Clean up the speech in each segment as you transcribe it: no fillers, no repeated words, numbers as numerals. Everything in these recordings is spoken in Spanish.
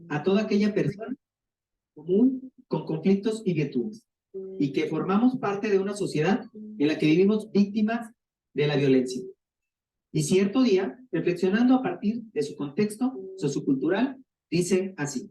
A toda aquella persona común con conflictos y virtudes, y que formamos parte de una sociedad en la que vivimos víctimas de la violencia. Y cierto día, reflexionando a partir de su contexto sociocultural, dice así: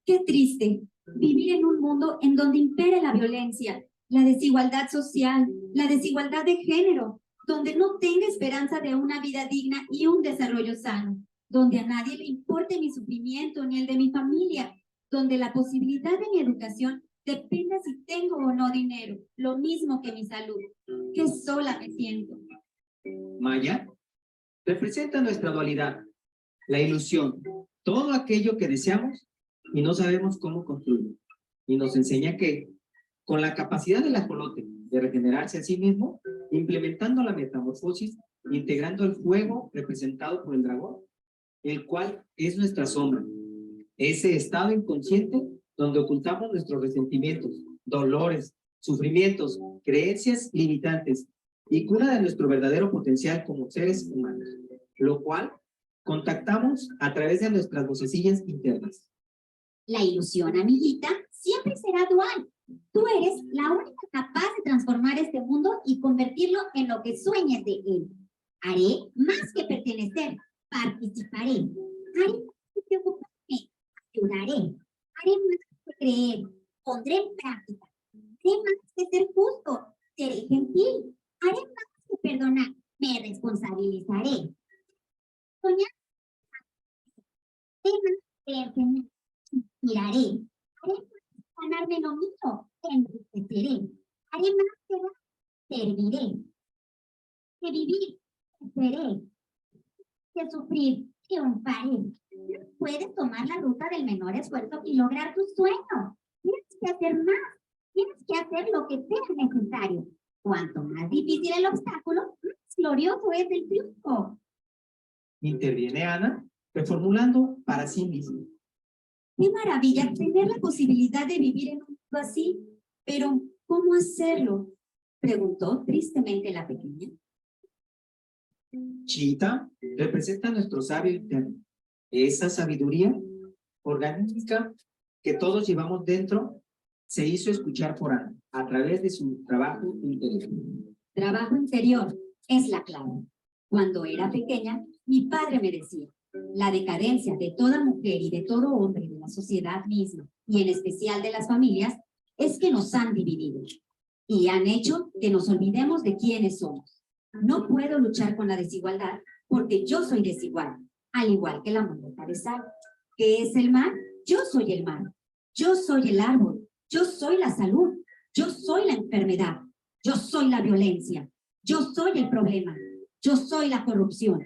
qué triste vivir en un mundo en donde impere la violencia, la desigualdad social, la desigualdad de género, donde no tenga esperanza de una vida digna y un desarrollo sano, donde a nadie le importe mi sufrimiento ni el de mi familia, donde la posibilidad de mi educación dependa si tengo o no dinero, lo mismo que mi salud. Qué sola me siento. Maya representa nuestra dualidad, la ilusión, todo aquello que deseamos y no sabemos cómo construirlo. Y nos enseña que, con la capacidad del ajolote de regenerarse a sí mismo, implementando la metamorfosis, integrando el fuego representado por el dragón, el cual es nuestra sombra, ese estado inconsciente donde ocultamos nuestros resentimientos, dolores, sufrimientos, creencias limitantes y cuna de nuestro verdadero potencial como seres humanos, lo cual contactamos a través de nuestras vocecillas internas. La ilusión, amiguita, siempre será dual. Tú eres la única capaz de transformar este mundo y convertirlo en lo que sueñes de él. Haré más que pertenecer, participaré. Haré más que preocuparme, ayudaré. Haré más que creer, pondré en práctica. Haré más que ser justo, seré gentil. Haré más que perdonar, me responsabilizaré. Soñar, haré más que enseñar, inspiraré. Haré más que ganarme lo mío, enriqueceré. Haré más que dar, serviré. Que vivir, seré. Que sufrir, triunfaré. No puedes tomar la ruta del menor esfuerzo y lograr tu sueño. Tienes que hacer más. Tienes que hacer lo que sea necesario. Cuanto más difícil el obstáculo, más glorioso es el triunfo. Interviene Ana, reformulando para sí misma. Qué maravilla tener la posibilidad de vivir en un mundo así. Pero, ¿cómo hacerlo? Preguntó tristemente la pequeña. Chita representa nuestro sabio interno, esa sabiduría orgánica que todos llevamos dentro. Se hizo escuchar por Ana a través de su trabajo interior. Trabajo interior es la clave. Cuando era pequeña, mi padre me decía: la decadencia de toda mujer y de todo hombre de la sociedad misma, y en especial de las familias, es que nos han dividido y han hecho que nos olvidemos de quiénes somos. No puedo luchar con la desigualdad porque yo soy desigual, al igual que la moneda de sal. ¿Qué es el mal? Yo soy el mal. Yo soy el árbol. Yo soy la salud. Yo soy la enfermedad. Yo soy la violencia. Yo soy el problema. Yo soy la corrupción.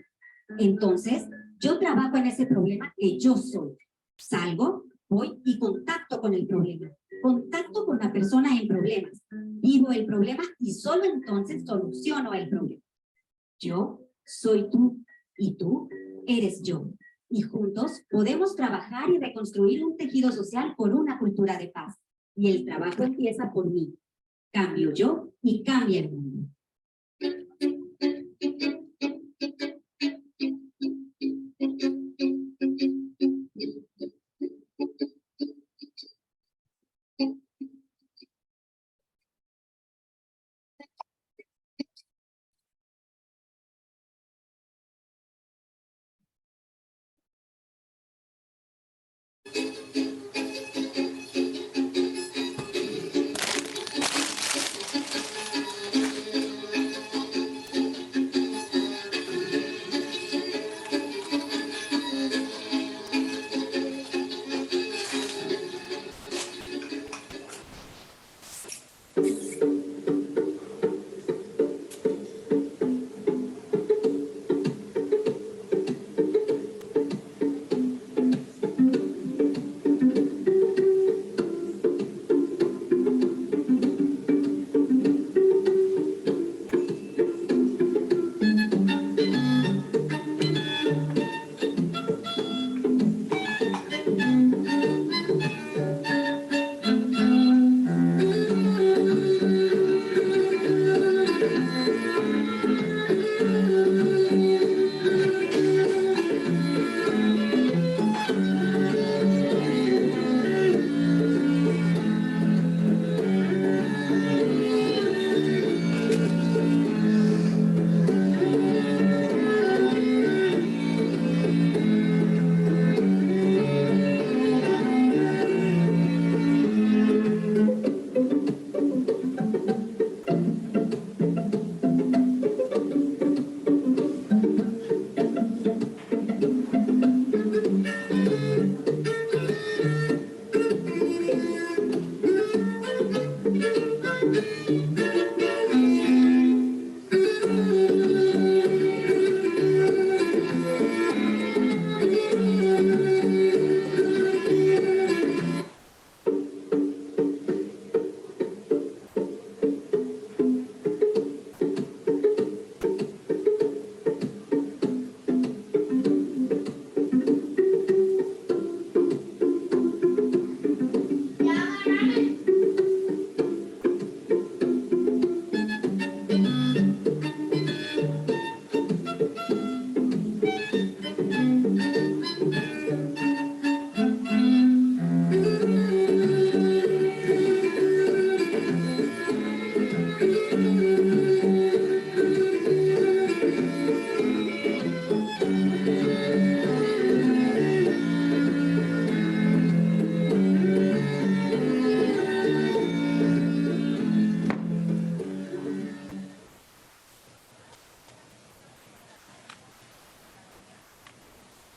Entonces, yo trabajo en ese problema que yo soy. Salgo, voy y contacto con el problema. Contacto con la persona en problemas. Vivo el problema y solo entonces soluciono el problema. Yo soy tú y tú eres yo. Y juntos podemos trabajar y reconstruir un tejido social por una cultura de paz. Y el trabajo empieza por mí. Cambio yo y cambia el mundo.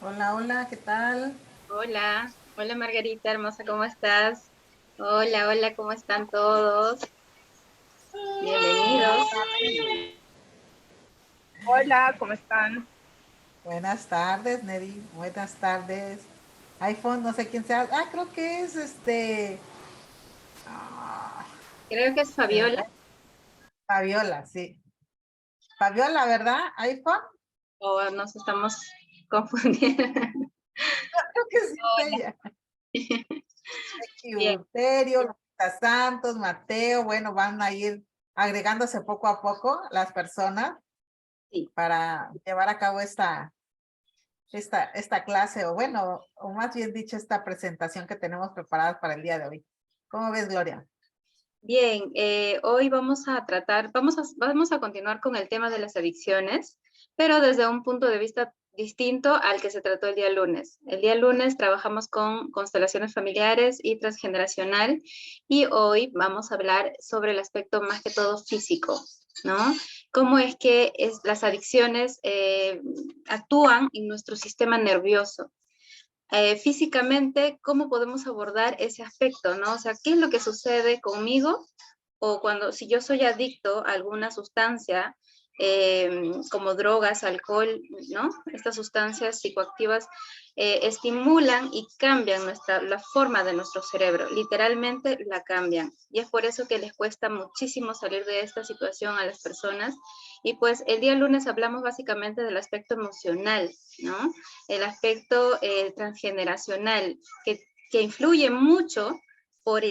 Hola, hola, ¿qué tal? Hola, hola Margarita, hermosa, ¿cómo estás? Hola, hola, ¿cómo están todos? Bienvenidos. Hola, ¿cómo están? Buenas tardes, Neri. Buenas tardes. iPhone, no sé quién sea. Ah, creo que es ah, Creo que es se me Fabiola, fue. Fabiola, sí. Fabiola, ¿verdad? iPhone. o nos estamos confundiendo. Creo que sí es ella. Bien, Uterio, Lupita Santos, Mateo. Bueno, van a ir agregándose poco a poco las personas sí. para llevar a cabo esta clase, o bueno, o más bien dicho, esta presentación que tenemos preparada para el día de hoy. ¿Cómo ves, Gloria? Bien, hoy vamos a tratar, vamos a continuar con el tema de las adicciones, pero desde un punto de vista distinto al que se trató el día lunes. El día lunes trabajamos con constelaciones familiares y transgeneracional, y hoy vamos a hablar sobre el aspecto más que todo físico, ¿no? Cómo es que las adicciones actúan en nuestro sistema nervioso. Físicamente, ¿cómo podemos abordar ese aspecto, no? O sea, ¿qué es lo que sucede conmigo? O cuando, si yo soy adicto a alguna sustancia, como drogas, alcohol, ¿no? Estas sustancias psicoactivas estimulan y cambian la forma de nuestro cerebro, literalmente la cambian. Y es por eso que les cuesta muchísimo salir de esta situación a las personas. Y pues el día lunes hablamos básicamente del aspecto emocional, ¿no? El aspecto transgeneracional, que influye mucho por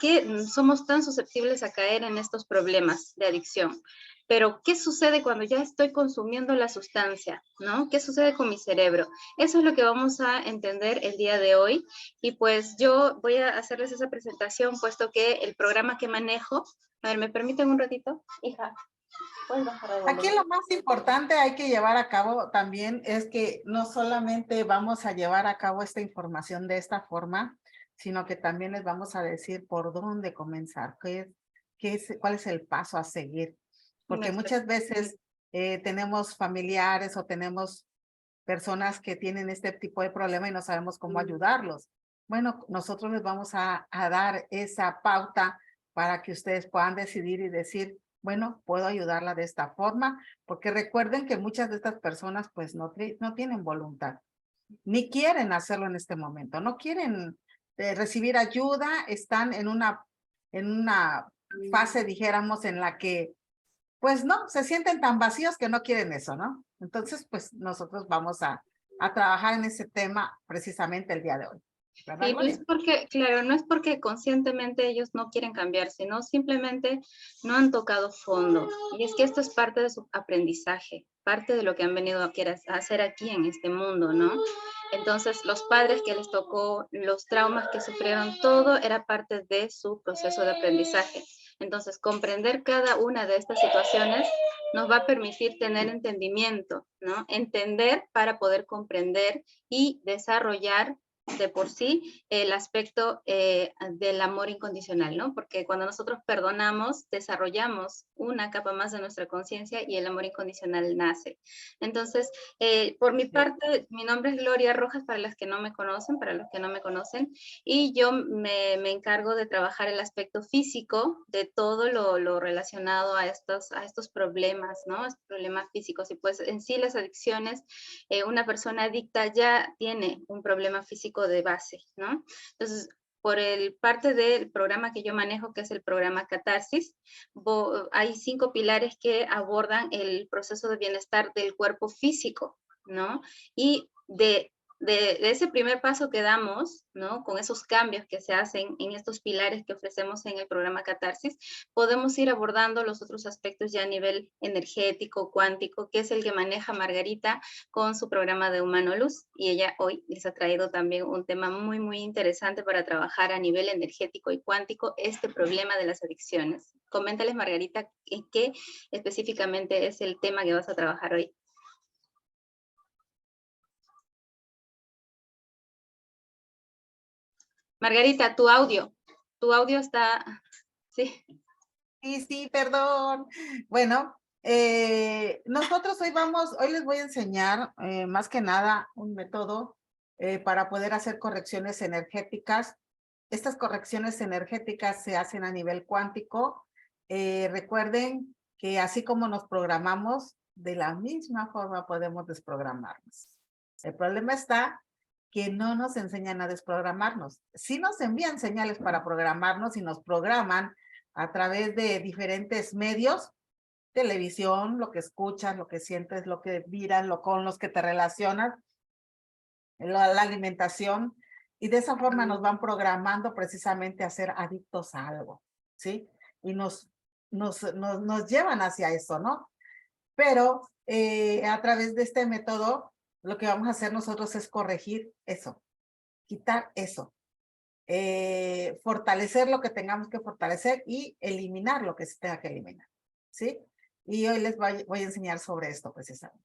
qué somos tan susceptibles a caer en estos problemas de adicción. Pero, ¿qué sucede cuando ya estoy consumiendo la sustancia? ¿No? ¿Qué sucede con mi cerebro? Eso es lo que vamos a entender el día de hoy. Y pues yo voy a hacerles esa presentación, puesto que el programa que manejo... A ver, ¿me permiten un ratito? Hija, ¿puedes bajar el Aquí volumen? lo más importante hay que llevar a cabo también es que no solamente vamos a llevar a cabo esta información de esta forma, sino que también les vamos a decir por dónde comenzar, cuál es el paso a seguir. Porque muchas veces tenemos familiares o tenemos personas que tienen este tipo de problema y no sabemos cómo ayudarlos. Bueno, nosotros les vamos a dar esa pauta para que ustedes puedan decidir y decir, bueno, puedo ayudarla de esta forma, porque recuerden que muchas de estas personas pues no tienen voluntad, ni quieren hacerlo en este momento, no quieren recibir ayuda, están en una fase, dijéramos, en la que pues no, se sienten tan vacíos que no quieren eso, ¿no? Entonces, pues nosotros vamos a trabajar en ese tema precisamente el día de hoy. ¿Verdad, Sí, no Gloria? es porque, claro, no es porque conscientemente ellos no quieren cambiar, sino simplemente no han tocado fondo. Y es que esto es parte de su aprendizaje, parte de lo que han venido a hacer aquí en este mundo, ¿no? Entonces, los padres que les tocó, los traumas que sufrieron, todo era parte de su proceso de aprendizaje. Entonces, comprender cada una de estas situaciones nos va a permitir tener entendimiento, ¿no? Entender para poder comprender y desarrollar de por sí el aspecto del amor incondicional, ¿no? Porque cuando nosotros perdonamos, desarrollamos una capa más de nuestra conciencia y el amor incondicional nace. Entonces, por mi parte, mi nombre es Gloria Rojas, para las que no me conocen, y yo me encargo de trabajar el aspecto físico de todo lo relacionado a estos problemas, ¿no? Estos problemas físicos. Y pues en sí las adicciones, una persona adicta ya tiene un problema físico de base, ¿no? Entonces, por parte del programa que yo manejo, que es el programa Catarsis, hay 5 pilares que abordan el proceso de bienestar del cuerpo físico, ¿no? Y de ese primer paso que damos, ¿no? Con esos cambios que se hacen en estos pilares que ofrecemos en el programa Catarsis, podemos ir abordando los otros aspectos ya a nivel energético, cuántico, que es el que maneja Margarita con su programa de Humano Luz, y ella hoy les ha traído también un tema muy, muy interesante para trabajar a nivel energético y cuántico este problema de las adicciones. Coméntales, Margarita, en qué específicamente es el tema que vas a trabajar hoy. Margarita, tu audio está, sí. Sí, perdón. Bueno, nosotros hoy les voy a enseñar más que nada un método para poder hacer correcciones energéticas. Estas correcciones energéticas se hacen a nivel cuántico. Recuerden que así como nos programamos, de la misma forma podemos desprogramarnos. El problema está que no nos enseñan a desprogramarnos. Sí nos envían señales para programarnos y nos programan a través de diferentes medios, televisión, lo que escuchas, lo que sientes, lo que miras, con los que te relacionas, la alimentación, y de esa forma nos van programando precisamente a ser adictos a algo, ¿sí? Y nos llevan hacia eso, ¿no? Pero a través de este método, lo que vamos a hacer nosotros es corregir eso, quitar eso, fortalecer lo que tengamos que fortalecer y eliminar lo que se tenga que eliminar, ¿sí? Y hoy les voy a enseñar sobre esto precisamente.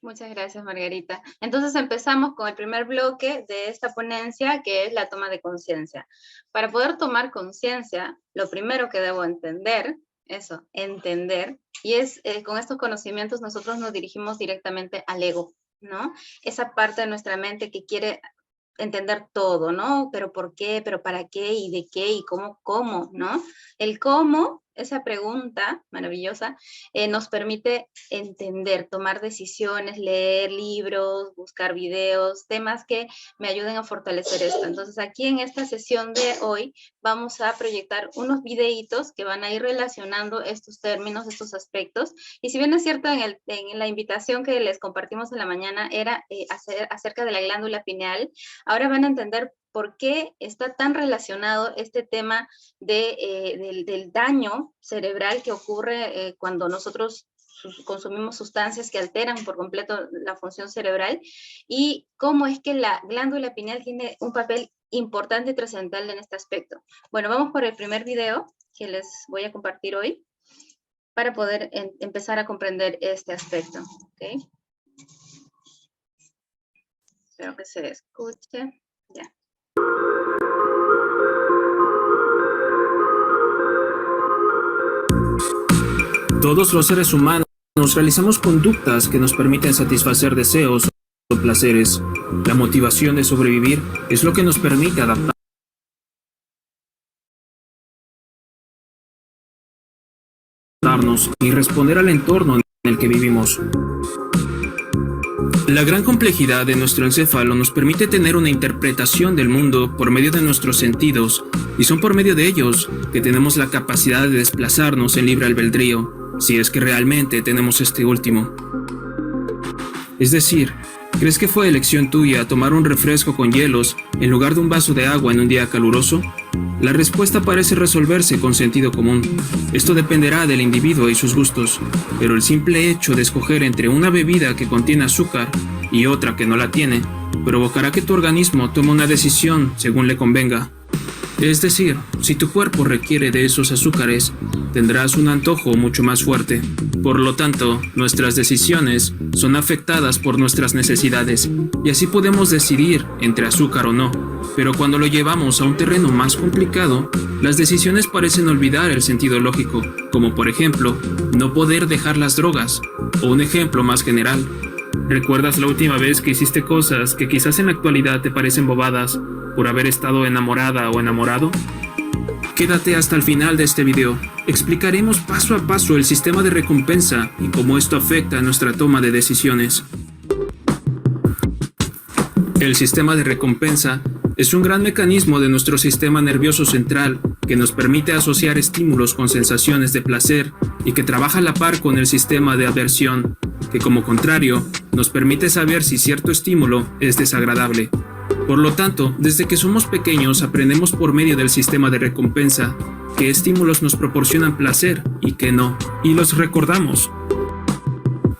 Muchas gracias, Margarita. Entonces empezamos con el primer bloque de esta ponencia, que es la toma de conciencia. Para poder tomar conciencia, lo primero que debo entender, y es con estos conocimientos nosotros nos dirigimos directamente al ego, ¿no? Esa parte de nuestra mente que quiere entender todo, ¿no? Pero ¿por qué? ¿Pero para qué? ¿Y de qué? ¿Y cómo? ¿No? El cómo, esa pregunta maravillosa, nos permite entender, tomar decisiones, leer libros, buscar videos, temas que me ayuden a fortalecer esto. Entonces aquí en esta sesión de hoy vamos a proyectar unos videitos que van a ir relacionando estos términos, estos aspectos. Y si bien es cierto, en la invitación que les compartimos en la mañana era acerca de la glándula pineal, ahora van a entender por qué está tan relacionado este tema del daño cerebral que ocurre cuando nosotros consumimos sustancias que alteran por completo la función cerebral, y cómo es que la glándula pineal tiene un papel importante y trascendental en este aspecto. Bueno, vamos por el primer video que les voy a compartir hoy para poder empezar a comprender este aspecto. ¿Okay? Espero que se escuche. Ya. Todos los seres humanos realizamos conductas que nos permiten satisfacer deseos o placeres. La motivación de sobrevivir es lo que nos permite adaptarnos y responder al entorno en el que vivimos. La gran complejidad de nuestro encéfalo nos permite tener una interpretación del mundo por medio de nuestros sentidos, y son por medio de ellos que tenemos la capacidad de desplazarnos en libre albedrío, si es que realmente tenemos este último. Es decir, ¿crees que fue elección tuya tomar un refresco con hielos en lugar de un vaso de agua en un día caluroso? La respuesta parece resolverse con sentido común. Esto dependerá del individuo y sus gustos, pero el simple hecho de escoger entre una bebida que contiene azúcar y otra que no la tiene, provocará que tu organismo tome una decisión según le convenga. Es decir, si tu cuerpo requiere de esos azúcares, tendrás un antojo mucho más fuerte. Por lo tanto, nuestras decisiones son afectadas por nuestras necesidades y así podemos decidir entre azúcar o no. Pero cuando lo llevamos a un terreno más complicado, las decisiones parecen olvidar el sentido lógico, como por ejemplo, no poder dejar las drogas, o un ejemplo más general. ¿Recuerdas la última vez que hiciste cosas que quizás en la actualidad te parecen bobadas por haber estado enamorada o enamorado? Quédate hasta el final de este video. Explicaremos paso a paso el sistema de recompensa y cómo esto afecta a nuestra toma de decisiones. El sistema de recompensa es un gran mecanismo de nuestro sistema nervioso central que nos permite asociar estímulos con sensaciones de placer y que trabaja a la par con el sistema de aversión, que como contrario nos permite saber si cierto estímulo es desagradable. Por lo tanto, desde que somos pequeños aprendemos por medio del sistema de recompensa qué estímulos nos proporcionan placer y qué no, y los recordamos.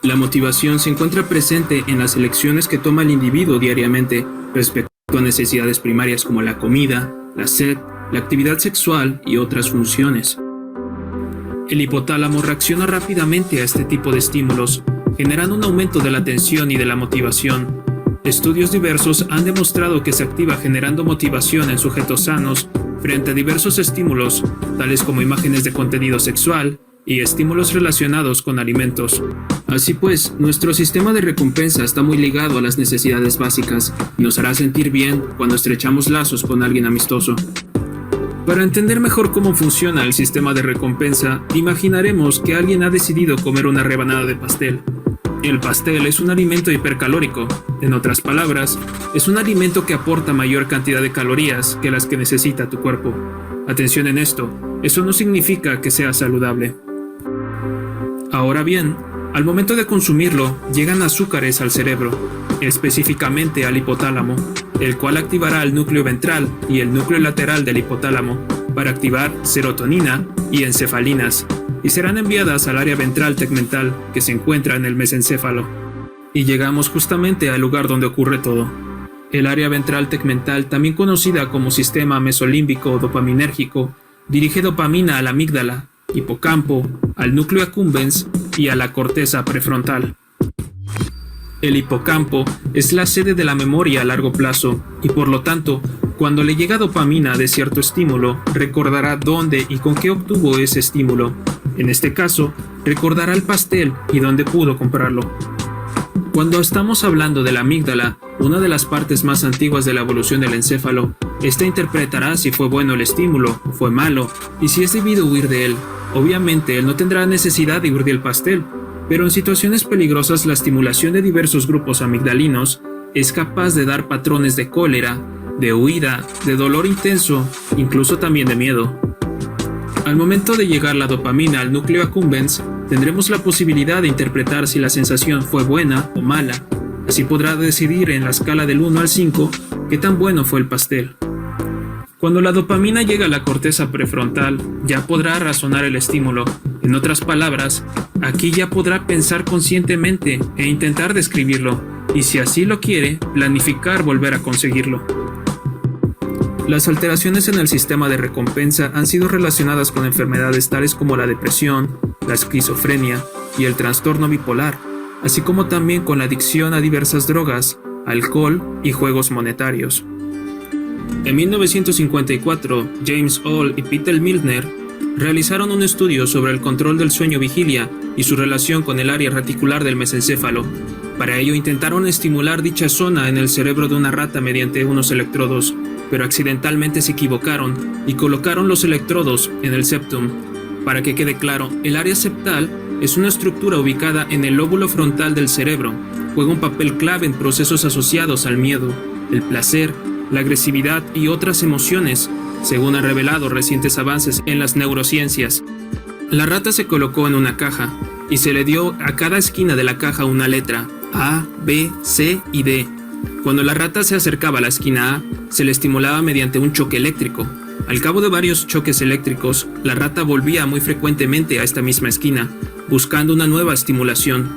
La motivación se encuentra presente en las elecciones que toma el individuo diariamente respecto a necesidades primarias como la comida, la sed, la actividad sexual y otras funciones. El hipotálamo reacciona rápidamente a este tipo de estímulos, generando un aumento de la atención y de la motivación. Estudios diversos han demostrado que se activa generando motivación en sujetos sanos frente a diversos estímulos, tales como imágenes de contenido sexual y estímulos relacionados con alimentos. Así pues, nuestro sistema de recompensa está muy ligado a las necesidades básicas y nos hará sentir bien cuando estrechamos lazos con alguien amistoso. Para entender mejor cómo funciona el sistema de recompensa, imaginaremos que alguien ha decidido comer una rebanada de pastel. El pastel es un alimento hipercalórico. En otras palabras, es un alimento que aporta mayor cantidad de calorías que las que necesita tu cuerpo. Atención en esto, eso no significa que sea saludable. Ahora bien, al momento de consumirlo, llegan azúcares al cerebro, específicamente al hipotálamo, el cual activará el núcleo ventral y el núcleo lateral del hipotálamo para activar serotonina y encefalinas, y serán enviadas al área ventral tegmental que se encuentra en el mesencéfalo. Y llegamos justamente al lugar donde ocurre todo. El área ventral tegmental, también conocida como sistema mesolímbico o dopaminérgico, dirige dopamina a la amígdala, hipocampo, al núcleo accumbens y a la corteza prefrontal. El hipocampo es la sede de la memoria a largo plazo y por lo tanto, cuando le llega dopamina de cierto estímulo, recordará dónde y con qué obtuvo ese estímulo. En este caso, recordará el pastel y dónde pudo comprarlo. Cuando estamos hablando de la amígdala, una de las partes más antiguas de la evolución del encéfalo, esta interpretará si fue bueno el estímulo o fue malo y si es debido huir de él. Obviamente, él no tendrá necesidad de huir del pastel, pero en situaciones peligrosas la estimulación de diversos grupos amigdalinos es capaz de dar patrones de cólera, de huida, de dolor intenso, incluso también de miedo. Al momento de llegar la dopamina al núcleo accumbens, tendremos la posibilidad de interpretar si la sensación fue buena o mala. Así podrá decidir en la escala del 1 al 5 qué tan bueno fue el pastel. Cuando la dopamina llega a la corteza prefrontal, ya podrá razonar el estímulo. En otras palabras, aquí ya podrá pensar conscientemente e intentar describirlo, y si así lo quiere, planificar volver a conseguirlo. Las alteraciones en el sistema de recompensa han sido relacionadas con enfermedades tales como la depresión, la esquizofrenia y el trastorno bipolar, así como también con la adicción a diversas drogas, alcohol y juegos monetarios. En 1954, James Hall y Peter Milner realizaron un estudio sobre el control del sueño-vigilia y su relación con el área reticular del mesencéfalo. Para ello intentaron estimular dicha zona en el cerebro de una rata mediante unos electrodos, pero accidentalmente se equivocaron y colocaron los electrodos en el septum. Para que quede claro, el área septal es una estructura ubicada en el lóbulo frontal del cerebro. Juega un papel clave en procesos asociados al miedo, el placer, la agresividad y otras emociones, según han revelado recientes avances en las neurociencias. La rata se colocó en una caja y se le dio a cada esquina de la caja una letra, A, B, C y D. Cuando la rata se acercaba a la esquina A, se le estimulaba mediante un choque eléctrico. Al cabo de varios choques eléctricos, la rata volvía muy frecuentemente a esta misma esquina, buscando una nueva estimulación.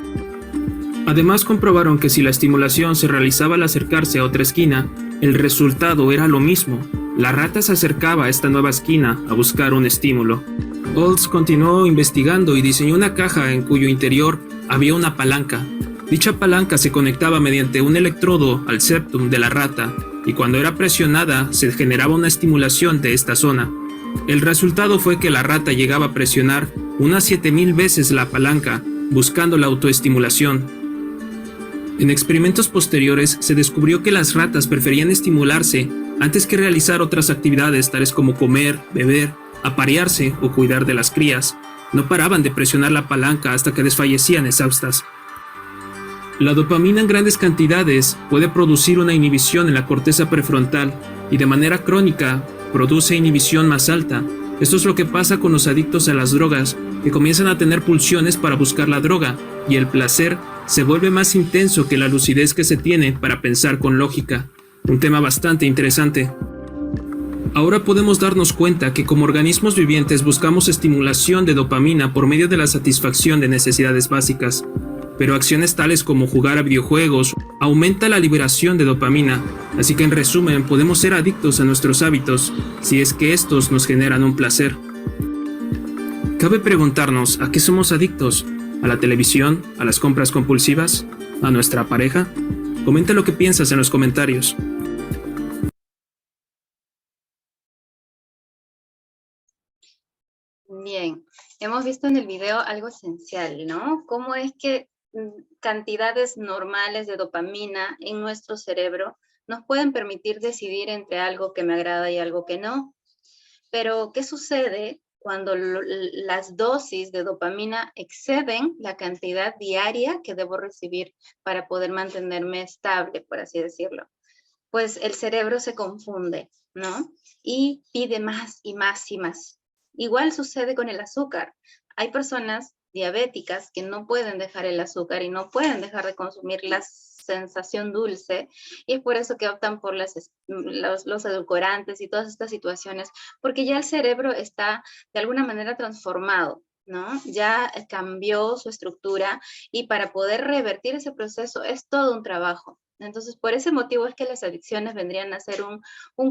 Además comprobaron que si la estimulación se realizaba al acercarse a otra esquina, el resultado era lo mismo. La rata se acercaba a esta nueva esquina a buscar un estímulo. Olds continuó investigando y diseñó una caja en cuyo interior había una palanca. Dicha palanca se conectaba mediante un electrodo al septum de la rata y cuando era presionada se generaba una estimulación de esta zona. El resultado fue que la rata llegaba a presionar unas 7000 veces la palanca buscando la autoestimulación. En experimentos posteriores se descubrió que las ratas preferían estimularse antes que realizar otras actividades tales como comer, beber, aparearse o cuidar de las crías. No paraban de presionar la palanca hasta que desfallecían exhaustas. La dopamina en grandes cantidades puede producir una inhibición en la corteza prefrontal y de manera crónica produce inhibición más alta. Esto es lo que pasa con los adictos a las drogas, que comienzan a tener pulsiones para buscar la droga y el placer se vuelve más intenso que la lucidez que se tiene para pensar con lógica. Un tema bastante interesante. Ahora podemos darnos cuenta que como organismos vivientes buscamos estimulación de dopamina por medio de la satisfacción de necesidades básicas. Pero acciones tales como jugar a videojuegos aumenta la liberación de dopamina, así que en resumen podemos ser adictos a nuestros hábitos si es que estos nos generan un placer. Cabe preguntarnos ¿a qué somos adictos? ¿A la televisión? ¿A las compras compulsivas? ¿A nuestra pareja? Comenta lo que piensas en los comentarios. Bien, hemos visto en el video algo esencial, ¿no? Cómo es que cantidades normales de dopamina en nuestro cerebro nos pueden permitir decidir entre algo que me agrada y algo que no. Pero, ¿qué sucede cuando las dosis de dopamina exceden la cantidad diaria que debo recibir para poder mantenerme estable, por así decirlo? Pues el cerebro se confunde, ¿no? Y pide más y más y más. Igual sucede con el azúcar. Hay personas diabéticas que no pueden dejar el azúcar y no pueden dejar de consumir la sensación dulce, y es por eso que optan por los edulcorantes y todas estas situaciones, porque ya el cerebro está de alguna manera transformado, ¿no? Ya cambió su estructura y para poder revertir ese proceso es todo un trabajo. Entonces, por ese motivo es que las adicciones vendrían a ser un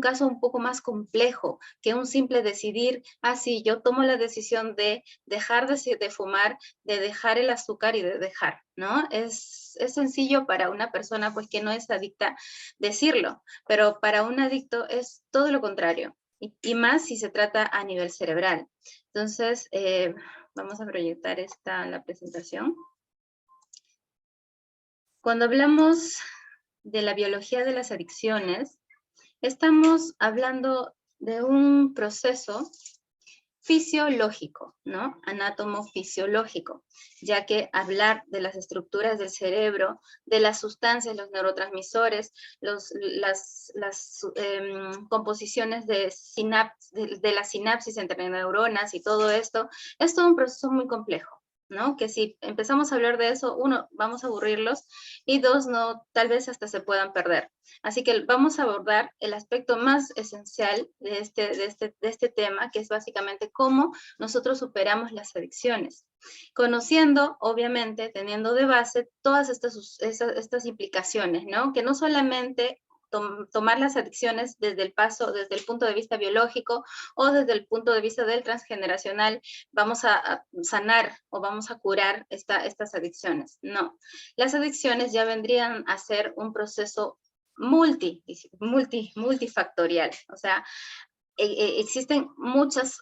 caso un poco más complejo que un simple decidir, sí, yo tomo la decisión de dejar de fumar, de dejar el azúcar y de dejar, ¿no? Es sencillo para una persona pues que no es adicta decirlo, pero para un adicto es todo lo contrario, y más si se trata a nivel cerebral. Entonces, vamos a proyectar la presentación. Cuando hablamos de la biología de las adicciones, estamos hablando de un proceso fisiológico, ¿no? Anátomo-fisiológico, ya que hablar de las estructuras del cerebro, de las sustancias, los neurotransmisores, las composiciones de la sinapsis entre neuronas y todo esto, es todo un proceso muy complejo, ¿no? Que si empezamos a hablar de eso, uno, vamos a aburrirlos, y dos, no, tal vez hasta se puedan perder. Así que vamos a abordar el aspecto más esencial de este tema, que es básicamente cómo nosotros superamos las adicciones. Conociendo, obviamente, teniendo de base todas estas implicaciones, ¿no? Que no solamente tomar las adicciones desde el punto de vista biológico o desde el punto de vista del transgeneracional, vamos a sanar o vamos a curar estas adicciones. No, las adicciones ya vendrían a ser un proceso multifactorial, o sea, existen muchas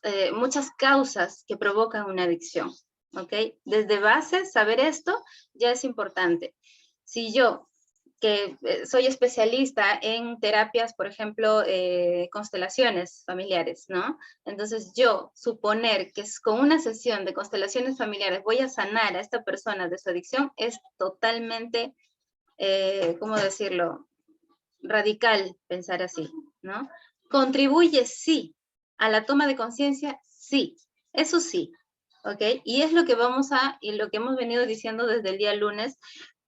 causas que provocan una adicción, ¿ok? Desde base, saber esto ya es importante. Si yo, que soy especialista en terapias, por ejemplo, constelaciones familiares, ¿no? Entonces yo suponer que con una sesión de constelaciones familiares voy a sanar a esta persona de su adicción es totalmente, ¿cómo decirlo?, radical pensar así, ¿no? ¿Contribuye? Sí. ¿A la toma de conciencia? Sí. Eso sí, ¿ok? Y es lo que y lo que hemos venido diciendo desde el día lunes.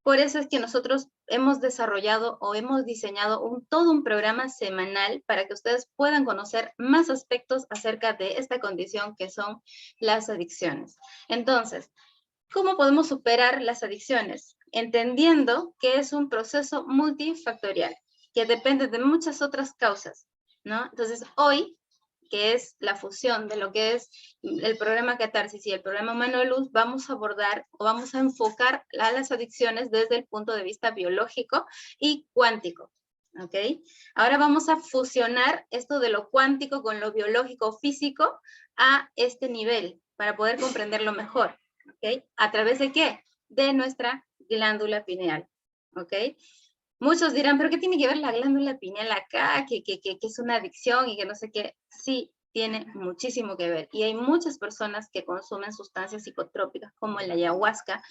Por eso es que nosotros hemos desarrollado o hemos diseñado todo un programa semanal para que ustedes puedan conocer más aspectos acerca de esta condición que son las adicciones. Entonces, ¿cómo podemos superar las adicciones? Entendiendo que es un proceso multifactorial, que depende de muchas otras causas, ¿no? Entonces, hoy que es la fusión de lo que es el programa Catarsis y el programa Mano de Luz, vamos a abordar o vamos a enfocar a las adicciones desde el punto de vista biológico y cuántico. ¿Ok? Ahora vamos a fusionar esto de lo cuántico con lo biológico físico a este nivel para poder comprenderlo mejor. ¿Ok? ¿A través de qué? De nuestra glándula pineal. ¿Ok? Muchos dirán, ¿pero qué tiene que ver la glándula pineal acá? Que es una adicción y que no sé qué. Sí, tiene muchísimo que ver. Y hay muchas personas que consumen sustancias psicotrópicas como la ayahuasca,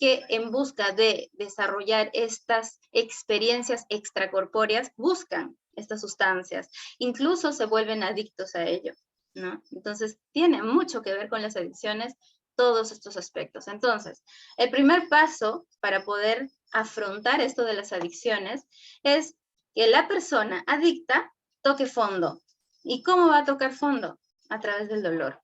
que en busca de desarrollar estas experiencias extracorpóreas buscan estas sustancias. Incluso se vuelven adictos a ello, ¿no? Entonces, tiene mucho que ver con las adicciones todos estos aspectos. Entonces, el primer paso para poder afrontar esto de las adicciones es que la persona adicta toque fondo. ¿Y cómo va a tocar fondo? A través del dolor.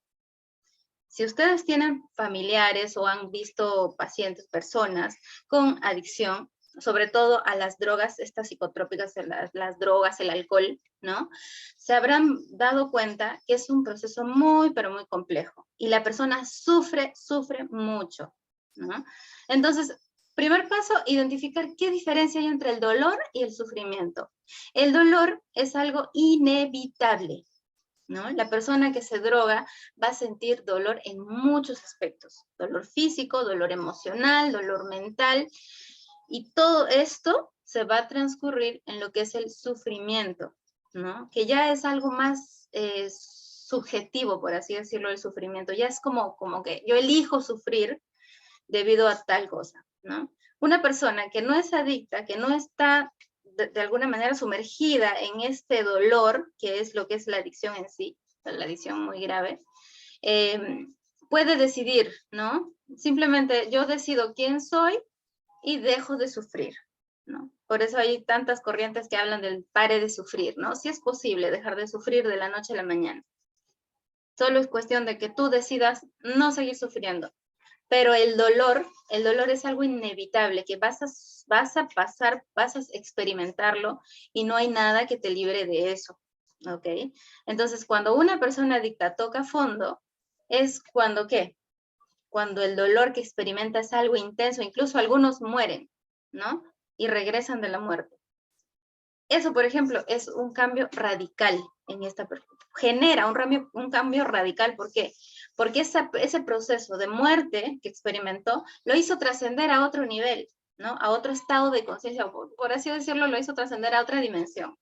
Si ustedes tienen familiares o han visto pacientes, personas con adicción, sobre todo a las drogas, estas psicotrópicas, las drogas, el alcohol, ¿no? Se habrán dado cuenta que es un proceso muy, pero muy complejo. Y la persona sufre mucho, ¿no? Entonces, primer paso, identificar qué diferencia hay entre el dolor y el sufrimiento. El dolor es algo inevitable, ¿no? La persona que se droga va a sentir dolor en muchos aspectos. Dolor físico, dolor emocional, dolor mental. Y todo esto se va a transcurrir en lo que es el sufrimiento, ¿no? Que ya es algo más subjetivo, por así decirlo, el sufrimiento. Ya es como que yo elijo sufrir debido a tal cosa, ¿no? Una persona que no es adicta, que no está de alguna manera sumergida en este dolor, que es lo que es la adicción en sí, la adicción muy grave, puede decidir, ¿no? Simplemente yo decido quién soy y dejo de sufrir, ¿no? Por eso hay tantas corrientes que hablan del pare de sufrir, ¿no? Sí es posible dejar de sufrir de la noche a la mañana. Solo es cuestión de que tú decidas no seguir sufriendo. Pero el dolor es algo inevitable, que vas a pasar, vas a experimentarlo y no hay nada que te libre de eso, ¿ok? Entonces, cuando una persona adicta toca fondo, es cuando, ¿qué? Cuando el dolor que experimenta es algo intenso, incluso algunos mueren, ¿no? Y regresan de la muerte. Eso, por ejemplo, es un cambio radical en esta persona. Genera un cambio radical. ¿Por qué? Porque ese proceso de muerte que experimentó lo hizo trascender a otro nivel, ¿no? A otro estado de conciencia, por así decirlo, lo hizo trascender a otra dimensión.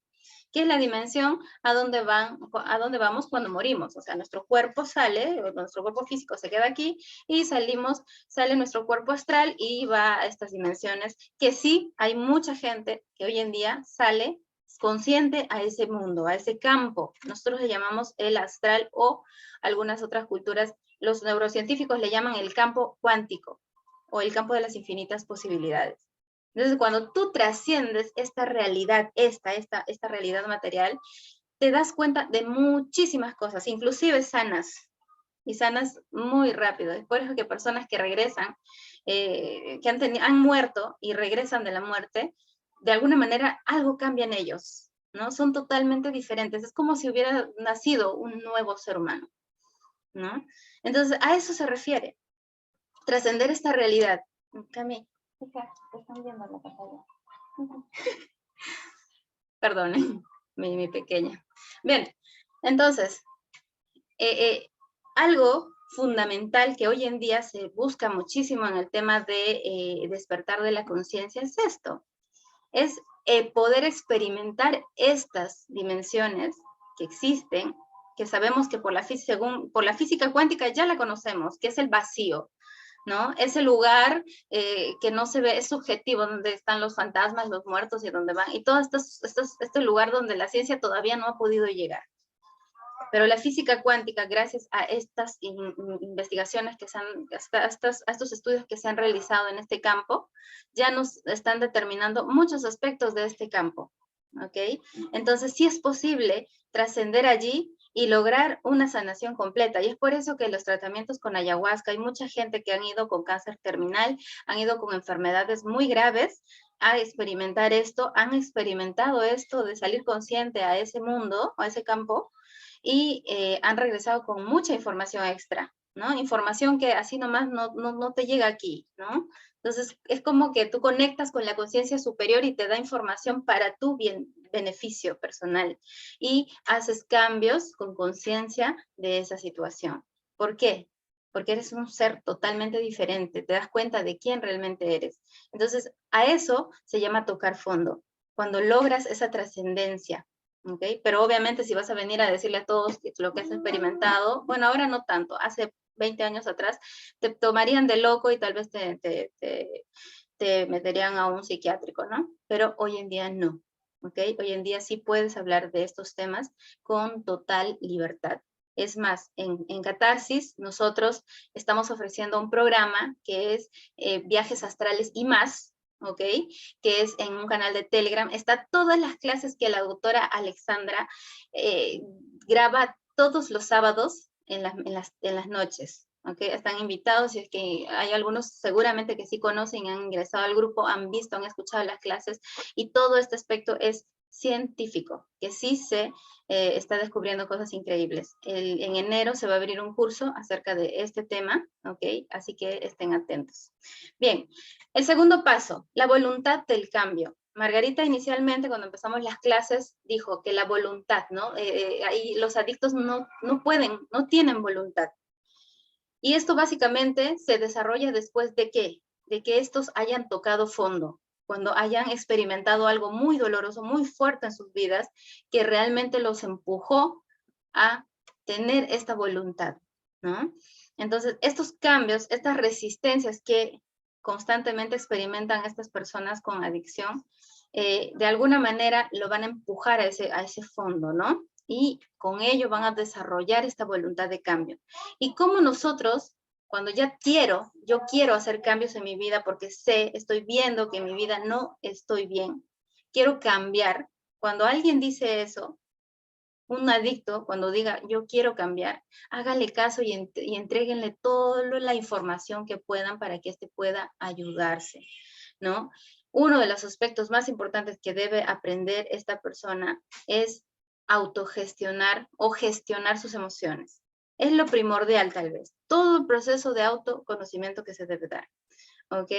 ¿Qué es la dimensión a dónde vamos cuando morimos? O sea, nuestro cuerpo sale, nuestro cuerpo físico se queda aquí y sale nuestro cuerpo astral y va a estas dimensiones que sí hay mucha gente que hoy en día sale consciente a ese mundo, a ese campo. Nosotros le llamamos el astral o algunas otras culturas, los neurocientíficos le llaman el campo cuántico o el campo de las infinitas posibilidades. Entonces, cuando tú trasciendes esta realidad, esta realidad material, te das cuenta de muchísimas cosas, inclusive sanas, y sanas muy rápido. Es por eso que personas que regresan, que han muerto y regresan de la muerte, de alguna manera algo cambia en ellos, ¿no? Son totalmente diferentes. Es como si hubiera nacido un nuevo ser humano, ¿no? Entonces, a eso se refiere. Trascender esta realidad. Cami, te están viendo la pantalla. Perdón, mi pequeña. Bien, entonces, algo fundamental que hoy en día se busca muchísimo en el tema de despertar de la conciencia es esto. Es poder experimentar estas dimensiones que existen, que sabemos que por la física cuántica ya la conocemos, que es el vacío, ¿no? Ese lugar que no se ve, es subjetivo, donde están los fantasmas, los muertos y donde van, y todo este lugar donde la ciencia todavía no ha podido llegar. Pero la física cuántica, gracias a estas investigaciones a estos estudios que se han realizado en este campo, ya nos están determinando muchos aspectos de este campo, ¿ok? Entonces sí es posible trascender allí y lograr una sanación completa. Y es por eso que los tratamientos con ayahuasca, hay mucha gente que han ido con cáncer terminal, han ido con enfermedades muy graves a experimentar esto, han experimentado esto de salir consciente a ese mundo, a ese campo, y han regresado con mucha información extra, ¿no? Información que así nomás no te llega aquí, ¿no? Entonces, es como que tú conectas con la conciencia superior y te da información para tu beneficio personal y haces cambios con conciencia de esa situación. ¿Por qué? Porque eres un ser totalmente diferente, te das cuenta de quién realmente eres. Entonces, a eso se llama tocar fondo, cuando logras esa trascendencia, ¿ok? Pero obviamente si vas a venir a decirle a todos lo que has experimentado, bueno, ahora no tanto, hace 20 años atrás, te tomarían de loco y tal vez te meterían a un psiquiátrico, ¿no? Pero hoy en día no, ¿ok? Hoy en día sí puedes hablar de estos temas con total libertad. Es más, en Catarsis nosotros estamos ofreciendo un programa que es Viajes Astrales y Más, ¿ok? Que es en un canal de Telegram. Está todas las clases que la doctora Alexandra graba todos los sábados en las noches, ¿ok? Están invitados y es que hay algunos seguramente que sí conocen, han ingresado al grupo, han visto, han escuchado las clases y todo este aspecto es científico, que sí se está descubriendo cosas increíbles. En enero se va a abrir un curso acerca de este tema, ¿ok? Así que estén atentos. Bien, el segundo paso, la voluntad del cambio. Margarita inicialmente cuando empezamos las clases dijo que la voluntad, ¿no? Ahí los adictos no pueden, no tienen voluntad. Y esto básicamente se desarrolla después de ¿qué? De que estos hayan tocado fondo, cuando hayan experimentado algo muy doloroso, muy fuerte en sus vidas, que realmente los empujó a tener esta voluntad, ¿no? Entonces, estos cambios, estas resistencias que constantemente experimentan estas personas con adicción, de alguna manera lo van a empujar a ese fondo, ¿no? Y con ello van a desarrollar esta voluntad de cambio. Y como nosotros, cuando yo quiero hacer cambios en mi vida porque estoy viendo que en mi vida no estoy bien, quiero cambiar. Cuando alguien dice eso, un adicto, cuando diga yo quiero cambiar, háganle caso y entréguenle toda la información que puedan para que éste pueda ayudarse, ¿no? Uno de los aspectos más importantes que debe aprender esta persona es autogestionar o gestionar sus emociones. Es lo primordial tal vez. Todo el proceso de autoconocimiento que se debe dar. ¿Ok?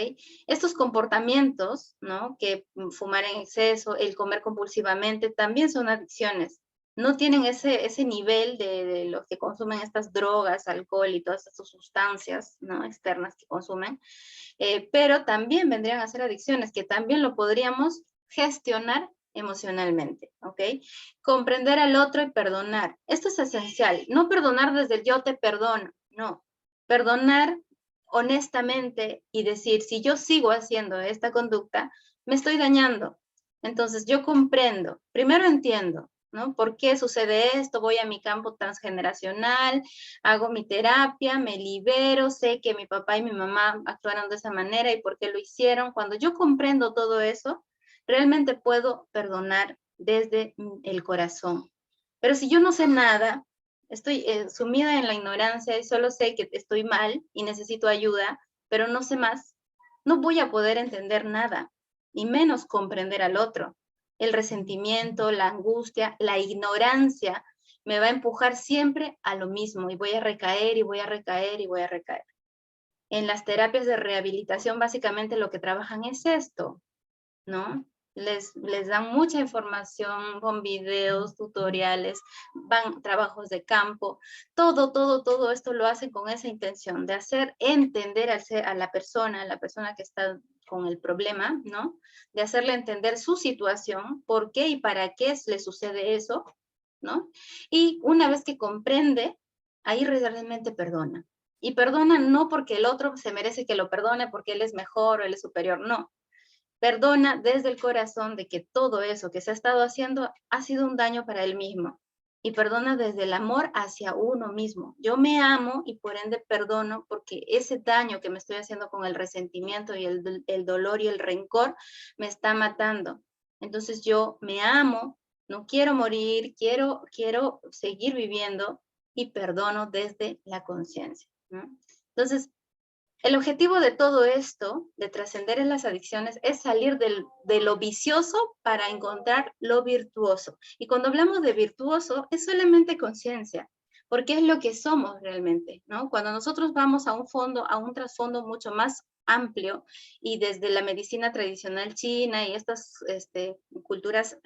Estos comportamientos, ¿no? Que fumar en exceso, el comer compulsivamente, también son adicciones. No tienen ese nivel de los que consumen estas drogas, alcohol y todas estas sustancias, ¿no? Externas que consumen, pero también vendrían a ser adicciones que también lo podríamos gestionar emocionalmente, ¿ok? Comprender al otro y perdonar. Esto es esencial. No perdonar desde el yo te perdono, no. Perdonar honestamente y decir, si yo sigo haciendo esta conducta, me estoy dañando. Entonces yo comprendo, primero entiendo, ¿no? ¿Por qué sucede esto? Voy a mi campo transgeneracional, hago mi terapia, me libero, sé que mi papá y mi mamá actuaron de esa manera y por qué lo hicieron. Cuando yo comprendo todo eso, realmente puedo perdonar desde el corazón. Pero si yo no sé nada, estoy sumida en la ignorancia y solo sé que estoy mal y necesito ayuda, pero no sé más, no voy a poder entender nada, y menos comprender al otro. El resentimiento, la angustia, la ignorancia me va a empujar siempre a lo mismo y voy a recaer y voy a recaer y voy a recaer. En las terapias de rehabilitación básicamente lo que trabajan es esto, ¿no? Les dan mucha información con videos, tutoriales, trabajos de campo, todo esto lo hacen con esa intención de hacer entender a la persona que está con el problema, ¿no? De hacerle entender su situación, por qué y para qué le sucede eso, ¿no? Y una vez que comprende, ahí realmente perdona. Y perdona no porque el otro se merece que lo perdone, porque él es mejor o él es superior, no. Perdona desde el corazón de que todo eso que se ha estado haciendo ha sido un daño para él mismo. Y perdona desde el amor hacia uno mismo. Yo me amo y por ende perdono porque ese daño que me estoy haciendo con el resentimiento y el dolor y el rencor me está matando. Entonces yo me amo, no quiero morir, quiero seguir viviendo y perdono desde la conciencia, ¿no? Entonces, El objetivo de todo esto, de trascender en las adicciones, es salir de lo vicioso para encontrar lo virtuoso. Y cuando hablamos de virtuoso, es solamente conciencia, porque es lo que somos realmente, ¿no? Cuando nosotros vamos a un fondo, a un trasfondo mucho más amplio, y desde la medicina tradicional china y estas culturas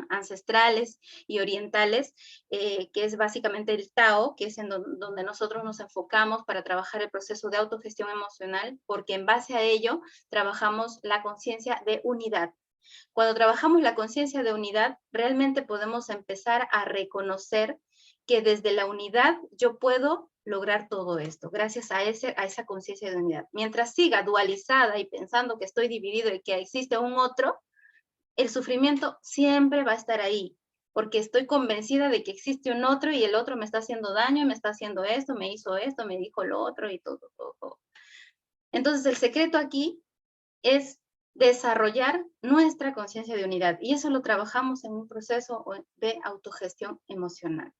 ancestrales y orientales, que es básicamente el Tao, que es en donde nosotros nos enfocamos para trabajar el proceso de autogestión emocional, porque en base a ello trabajamos la conciencia de unidad. Cuando trabajamos la conciencia de unidad, realmente podemos empezar a reconocer que desde la unidad yo puedo lograr todo esto, gracias a esa conciencia de unidad. Mientras siga dualizada y pensando que estoy dividido y que existe un otro, el sufrimiento siempre va a estar ahí, porque estoy convencida de que existe un otro y el otro me está haciendo daño, me está haciendo esto, me hizo esto, me dijo lo otro y todo. Entonces el secreto aquí es desarrollar nuestra conciencia de unidad, y eso lo trabajamos en un proceso de autogestión emocional.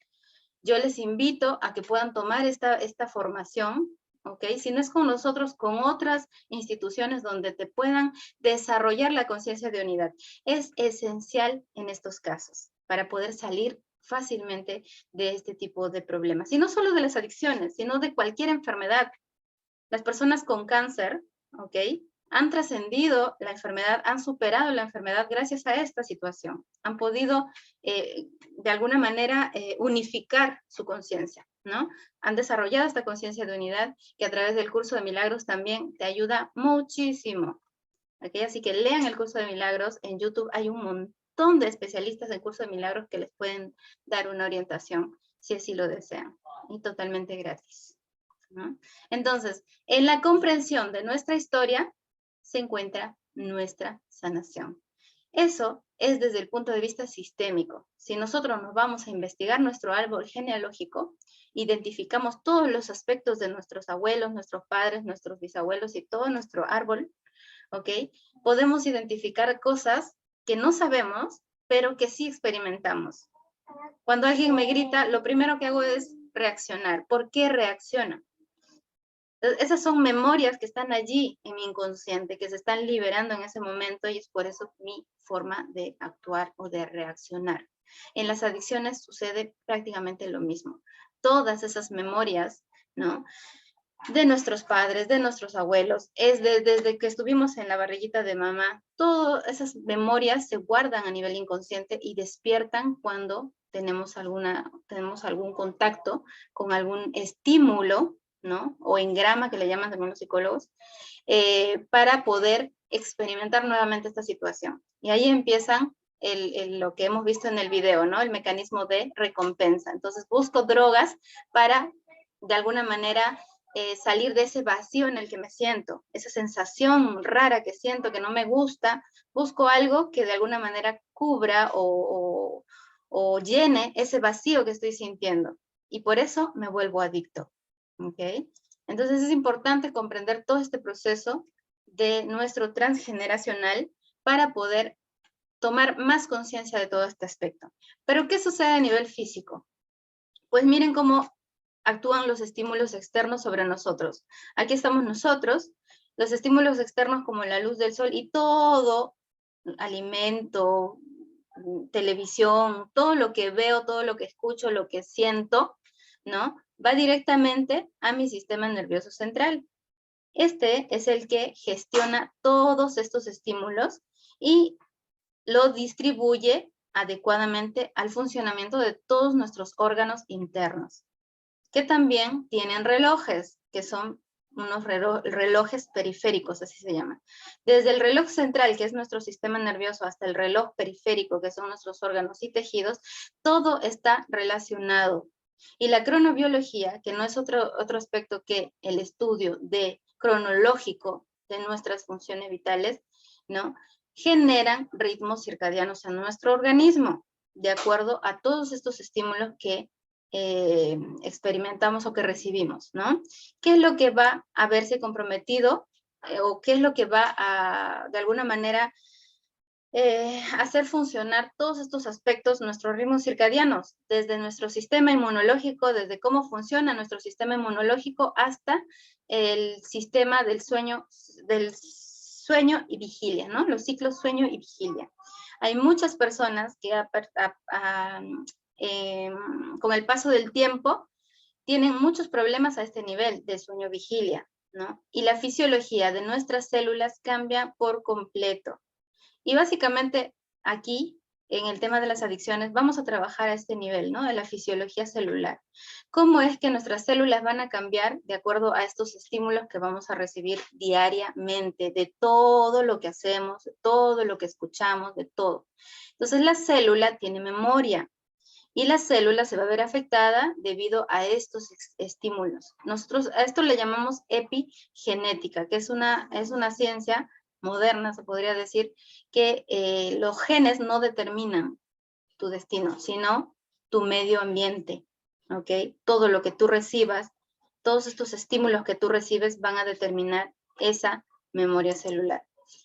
Yo les invito a que puedan tomar esta formación, ¿ok? Si no es con nosotros, con otras instituciones donde te puedan desarrollar la conciencia de unidad. Es esencial en estos casos para poder salir fácilmente de este tipo de problemas. Y no solo de las adicciones, sino de cualquier enfermedad. Las personas con cáncer, ¿ok?, han trascendido la enfermedad, han superado la enfermedad gracias a esta situación. Han podido, de alguna manera, unificar su conciencia, ¿no? Han desarrollado esta conciencia de unidad que a través del curso de milagros también te ayuda muchísimo. ¿Ok? Así que lean el curso de milagros. En YouTube hay un montón de especialistas en curso de milagros que les pueden dar una orientación, si así lo desean. Y totalmente gratis, ¿no? Entonces, en la comprensión de nuestra historia, se encuentra nuestra sanación. Eso es desde el punto de vista sistémico. Si nosotros nos vamos a investigar nuestro árbol genealógico, identificamos todos los aspectos de nuestros abuelos, nuestros padres, nuestros bisabuelos y todo nuestro árbol, ¿ok? Podemos identificar cosas que no sabemos, pero que sí experimentamos. Cuando alguien me grita, lo primero que hago es reaccionar. ¿Por qué reacciona? Esas son memorias que están allí en mi inconsciente, que se están liberando en ese momento, y es por eso mi forma de actuar o de reaccionar. En las adicciones sucede prácticamente lo mismo. Todas esas memorias, ¿no?, de nuestros padres, de nuestros abuelos, desde que estuvimos en la barriguita de mamá, todas esas memorias se guardan a nivel inconsciente y despiertan cuando tenemos algún contacto con algún estímulo, ¿no?, o engrama, que le llaman también los psicólogos, para poder experimentar nuevamente esta situación. Y ahí empiezan lo que hemos visto en el video, ¿no?, el mecanismo de recompensa. Entonces busco drogas para, de alguna manera, salir de ese vacío en el que me siento, esa sensación rara que siento que no me gusta. Busco algo que de alguna manera cubra o llene ese vacío que estoy sintiendo, y por eso me vuelvo adicto. ¿Ok? Entonces es importante comprender todo este proceso de nuestro transgeneracional para poder tomar más conciencia de todo este aspecto. Pero ¿qué sucede a nivel físico? Pues miren cómo actúan los estímulos externos sobre nosotros. Aquí estamos nosotros, los estímulos externos como la luz del sol y todo, alimento, televisión, todo lo que veo, todo lo que escucho, lo que siento, ¿no?, va directamente a mi sistema nervioso central. Este es el que gestiona todos estos estímulos y lo distribuye adecuadamente al funcionamiento de todos nuestros órganos internos, que también tienen relojes, que son unos relojes periféricos, así se llaman. Desde el reloj central, que es nuestro sistema nervioso, hasta el reloj periférico, que son nuestros órganos y tejidos, todo está relacionado. Y la cronobiología, que no es otro aspecto que el estudio cronológico de nuestras funciones vitales, ¿no?, generan ritmos circadianos en nuestro organismo, de acuerdo a todos estos estímulos que experimentamos o que recibimos, ¿no? ¿Qué es lo que va a verse comprometido o qué es lo que va a, de alguna manera, hacer funcionar todos estos aspectos, nuestros ritmos circadianos, desde nuestro sistema inmunológico, desde cómo funciona nuestro sistema inmunológico hasta el sistema del sueño y vigilia, ¿no? Los ciclos sueño y vigilia. Hay muchas personas que con el paso del tiempo tienen muchos problemas a este nivel de sueño-vigilia, ¿no? Y la fisiología de nuestras células cambia por completo. Y básicamente aquí, en el tema de las adicciones, vamos a trabajar a este nivel, ¿no? De la fisiología celular. ¿Cómo es que nuestras células van a cambiar de acuerdo a estos estímulos que vamos a recibir diariamente, de todo lo que hacemos, de todo lo que escuchamos, de todo? Entonces la célula tiene memoria. Y la célula se va a ver afectada debido a estos estímulos. Nosotros a esto le llamamos epigenética, que es una ciencia moderna, se podría decir, que los genes no determinan tu destino, sino tu medio ambiente, ¿ok? Todo lo que tú recibas, todos estos estímulos que tú recibes van a determinar esa memoria celular.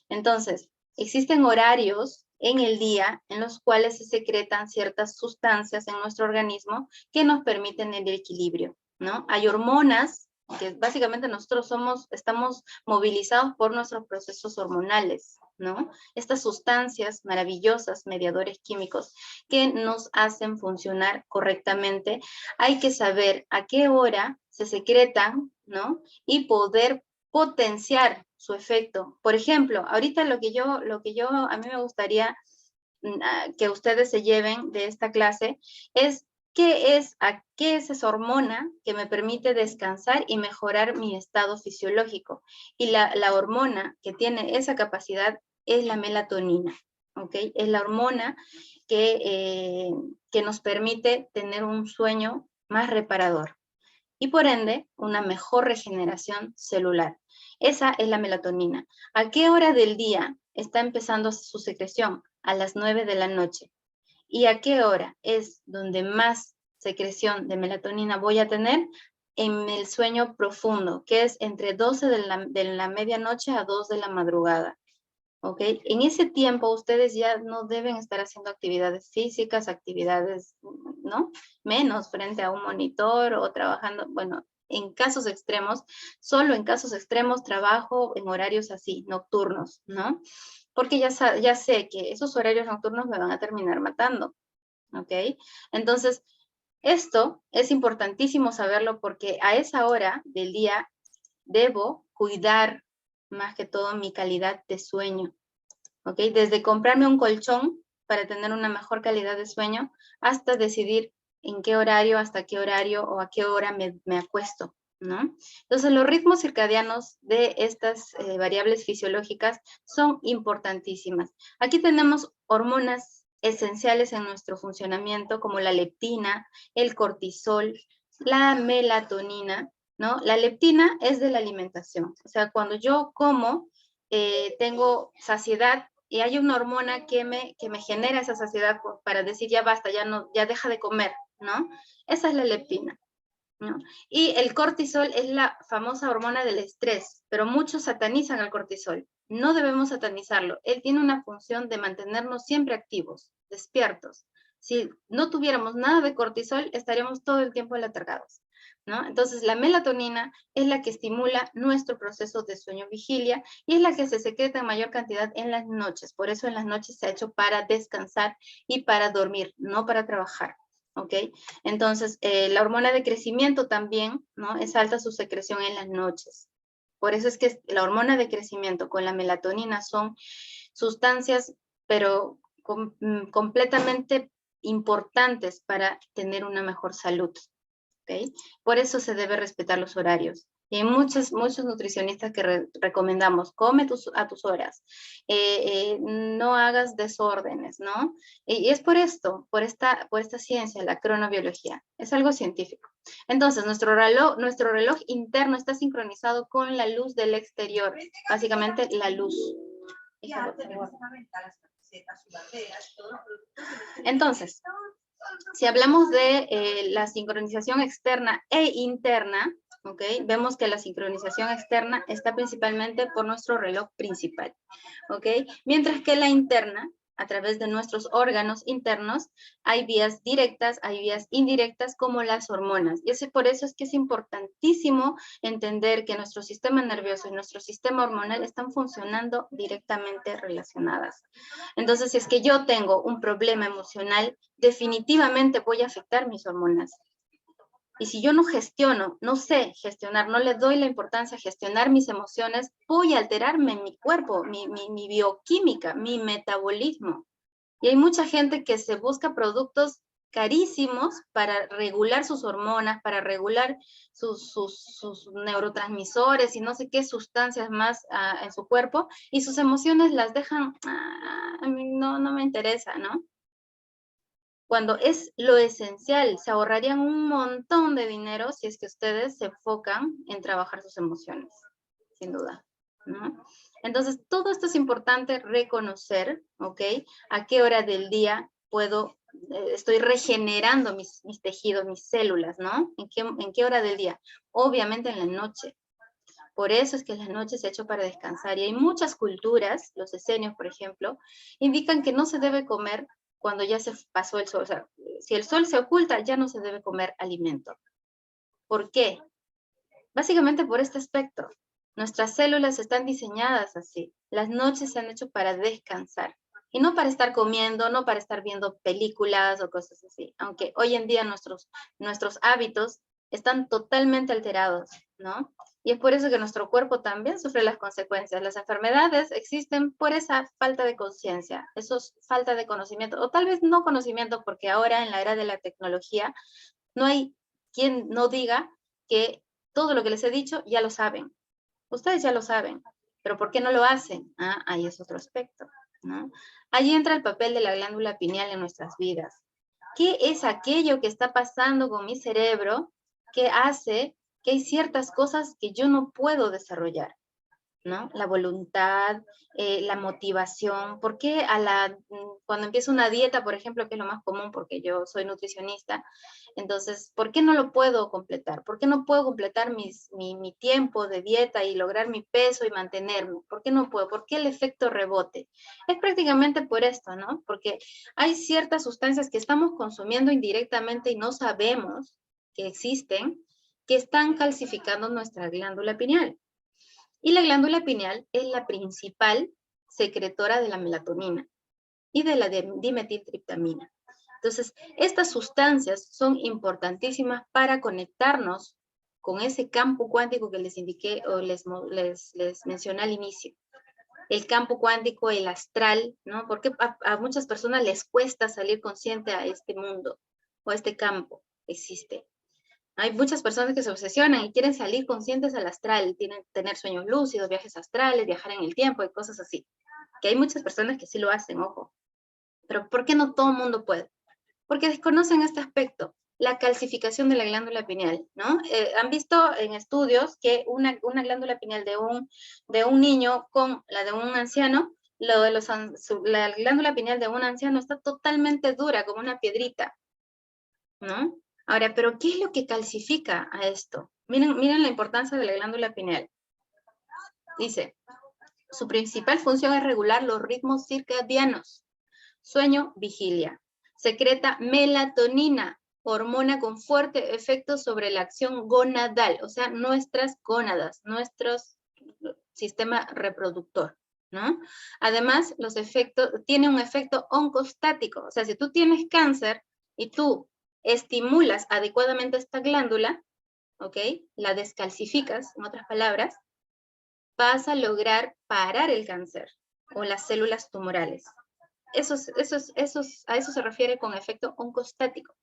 Entonces, existen horarios en el día en los cuales se secretan ciertas sustancias en nuestro organismo que nos permiten el equilibrio, ¿no? Hay hormonas que básicamente nosotros estamos movilizados por nuestros procesos hormonales, ¿no? Estas sustancias maravillosas, mediadores químicos, que nos hacen funcionar correctamente. Hay que saber a qué hora se secretan, ¿no? Y poder potenciar su efecto. Por ejemplo, ahorita lo que yo a mí me gustaría que ustedes se lleven de esta clase es qué es esa hormona que me permite descansar y mejorar mi estado fisiológico. Y la hormona que tiene esa capacidad es la melatonina, ¿ok? Es la hormona que nos permite tener un sueño más reparador y por ende una mejor regeneración celular. Esa es la melatonina. ¿A qué hora del día está empezando su secreción? A las 9 de la noche. ¿Y a qué hora es donde más secreción de melatonina voy a tener? En el sueño profundo, que es entre 12 de la medianoche a 2 de la madrugada. ¿Ok? En ese tiempo ustedes ya no deben estar haciendo actividades físicas, actividades, ¿no? Menos frente a un monitor o trabajando, bueno, en casos extremos, solo en casos extremos trabajo en horarios así, nocturnos, ¿no? Porque ya sé que esos horarios nocturnos me van a terminar matando, ¿ok? Entonces, esto es importantísimo saberlo porque a esa hora del día debo cuidar más que todo mi calidad de sueño, ¿ok? Desde comprarme un colchón para tener una mejor calidad de sueño hasta decidir en qué horario, hasta qué horario o a qué hora me acuesto, ¿no? Entonces, los ritmos circadianos de estas variables fisiológicas son importantísimas. Aquí tenemos hormonas esenciales en nuestro funcionamiento como la leptina, el cortisol, la melatonina, ¿no? La leptina es de la alimentación, o sea, cuando yo como, tengo saciedad y hay una hormona que me genera esa saciedad para decir ya basta, ya deja de comer, ¿no? Esa es la leptina, ¿no? Y el cortisol es la famosa hormona del estrés, pero muchos satanizan al cortisol. No debemos satanizarlo. Él tiene una función de mantenernos siempre activos, despiertos. Si no tuviéramos nada de cortisol, estaríamos todo el tiempo letargados, ¿no? Entonces, la melatonina es la que estimula nuestro proceso de sueño-vigilia y es la que se secreta en mayor cantidad en las noches. Por eso en las noches se ha hecho para descansar y para dormir, no para trabajar, ¿ok? Entonces, la hormona de crecimiento también, ¿no? Es alta su secreción en las noches. Por eso es que la hormona de crecimiento con la melatonina son sustancias, pero completamente importantes para tener una mejor salud. ¿Okay? Por eso se debe respetar los horarios. Y hay muchos nutricionistas que recomendamos, come a tus horas, no hagas desórdenes, ¿no? Y es por esto, por esta ciencia, la cronobiología, es algo científico. Entonces, nuestro reloj interno está sincronizado con la luz del exterior, básicamente la luz. Entonces, si hablamos de la sincronización externa e interna, ¿ok? Vemos que la sincronización externa está principalmente por nuestro reloj principal, ¿ok? Mientras que la interna, a través de nuestros órganos internos, hay vías directas, hay vías indirectas como las hormonas. Y por eso es que es importantísimo entender que nuestro sistema nervioso y nuestro sistema hormonal están funcionando directamente relacionadas. Entonces, si es que yo tengo un problema emocional, definitivamente voy a afectar mis hormonas. Y si yo no gestiono, no sé gestionar, no le doy la importancia a gestionar mis emociones, voy a alterarme en mi cuerpo, mi bioquímica, mi metabolismo. Y hay mucha gente que se busca productos carísimos para regular sus hormonas, para regular sus neurotransmisores y no sé qué sustancias más en su cuerpo, y sus emociones las dejan, a mí no me interesa, ¿no? Cuando es lo esencial, se ahorrarían un montón de dinero si es que ustedes se enfocan en trabajar sus emociones, sin duda, ¿no? Entonces, todo esto es importante reconocer, ¿ok? A qué hora del día estoy regenerando mis tejidos, mis células, ¿no? ¿En qué hora del día? Obviamente en la noche. Por eso es que la noche se ha hecho para descansar. Y hay muchas culturas, los esenios, por ejemplo, indican que no se debe comer cuando ya se pasó el sol. O sea, si el sol se oculta, ya no se debe comer alimento. ¿Por qué? Básicamente por este aspecto. Nuestras células están diseñadas así. Las noches se han hecho para descansar. Y no para estar comiendo, no para estar viendo películas o cosas así. Aunque hoy en día nuestros hábitos están totalmente alterados, ¿no? Y es por eso que nuestro cuerpo también sufre las consecuencias. Las enfermedades existen por esa falta de conciencia, falta de conocimiento, o tal vez no conocimiento, porque ahora en la era de la tecnología no hay quien no diga que todo lo que les he dicho ya lo saben. Ustedes ya lo saben, pero ¿por qué no lo hacen? Ahí es otro aspecto, ¿no? Ahí entra el papel de la glándula pineal en nuestras vidas. ¿Qué es aquello que está pasando con mi cerebro que hace que hay ciertas cosas que yo no puedo desarrollar, ¿no? La voluntad, la motivación. ¿Por qué cuando empiezo una dieta, por ejemplo, que es lo más común porque yo soy nutricionista, entonces, ¿por qué no lo puedo completar? ¿Por qué no puedo completar mi tiempo de dieta y lograr mi peso y mantenerme? ¿Por qué no puedo? ¿Por qué el efecto rebote? Es prácticamente por esto, ¿no? Porque hay ciertas sustancias que estamos consumiendo indirectamente y no sabemos que existen, que están calcificando nuestra glándula pineal. Y la glándula pineal es la principal secretora de la melatonina y de la dimetiltriptamina. Entonces, estas sustancias son importantísimas para conectarnos con ese campo cuántico que les indiqué o les mencioné al inicio. El campo cuántico, el astral, ¿no? Porque a muchas personas les cuesta salir consciente a este mundo o a este campo existe. Hay muchas personas que se obsesionan y quieren salir conscientes al astral, tener sueños lúcidos, viajes astrales, viajar en el tiempo y cosas así. Que hay muchas personas que sí lo hacen, ojo. Pero ¿por qué no todo el mundo puede? Porque desconocen este aspecto, la calcificación de la glándula pineal, ¿no? Han visto en estudios que una glándula pineal de un niño con la de un anciano, la glándula pineal de un anciano está totalmente dura, como una piedrita, ¿no? Ahora, ¿pero qué es lo que calcifica a esto? Miren la importancia de la glándula pineal. Dice, su principal función es regular los ritmos circadianos. Sueño, vigilia. Secreta melatonina, hormona con fuerte efecto sobre la acción gonadal, o sea, nuestras gónadas, nuestro sistema reproductor, ¿no? Además, tiene un efecto oncostático, o sea, si tú tienes cáncer y tú estimulas adecuadamente esta glándula, ¿ok? La descalcificas, en otras palabras, vas a lograr parar el cáncer o las células tumorales. A eso se refiere con efecto oncostático.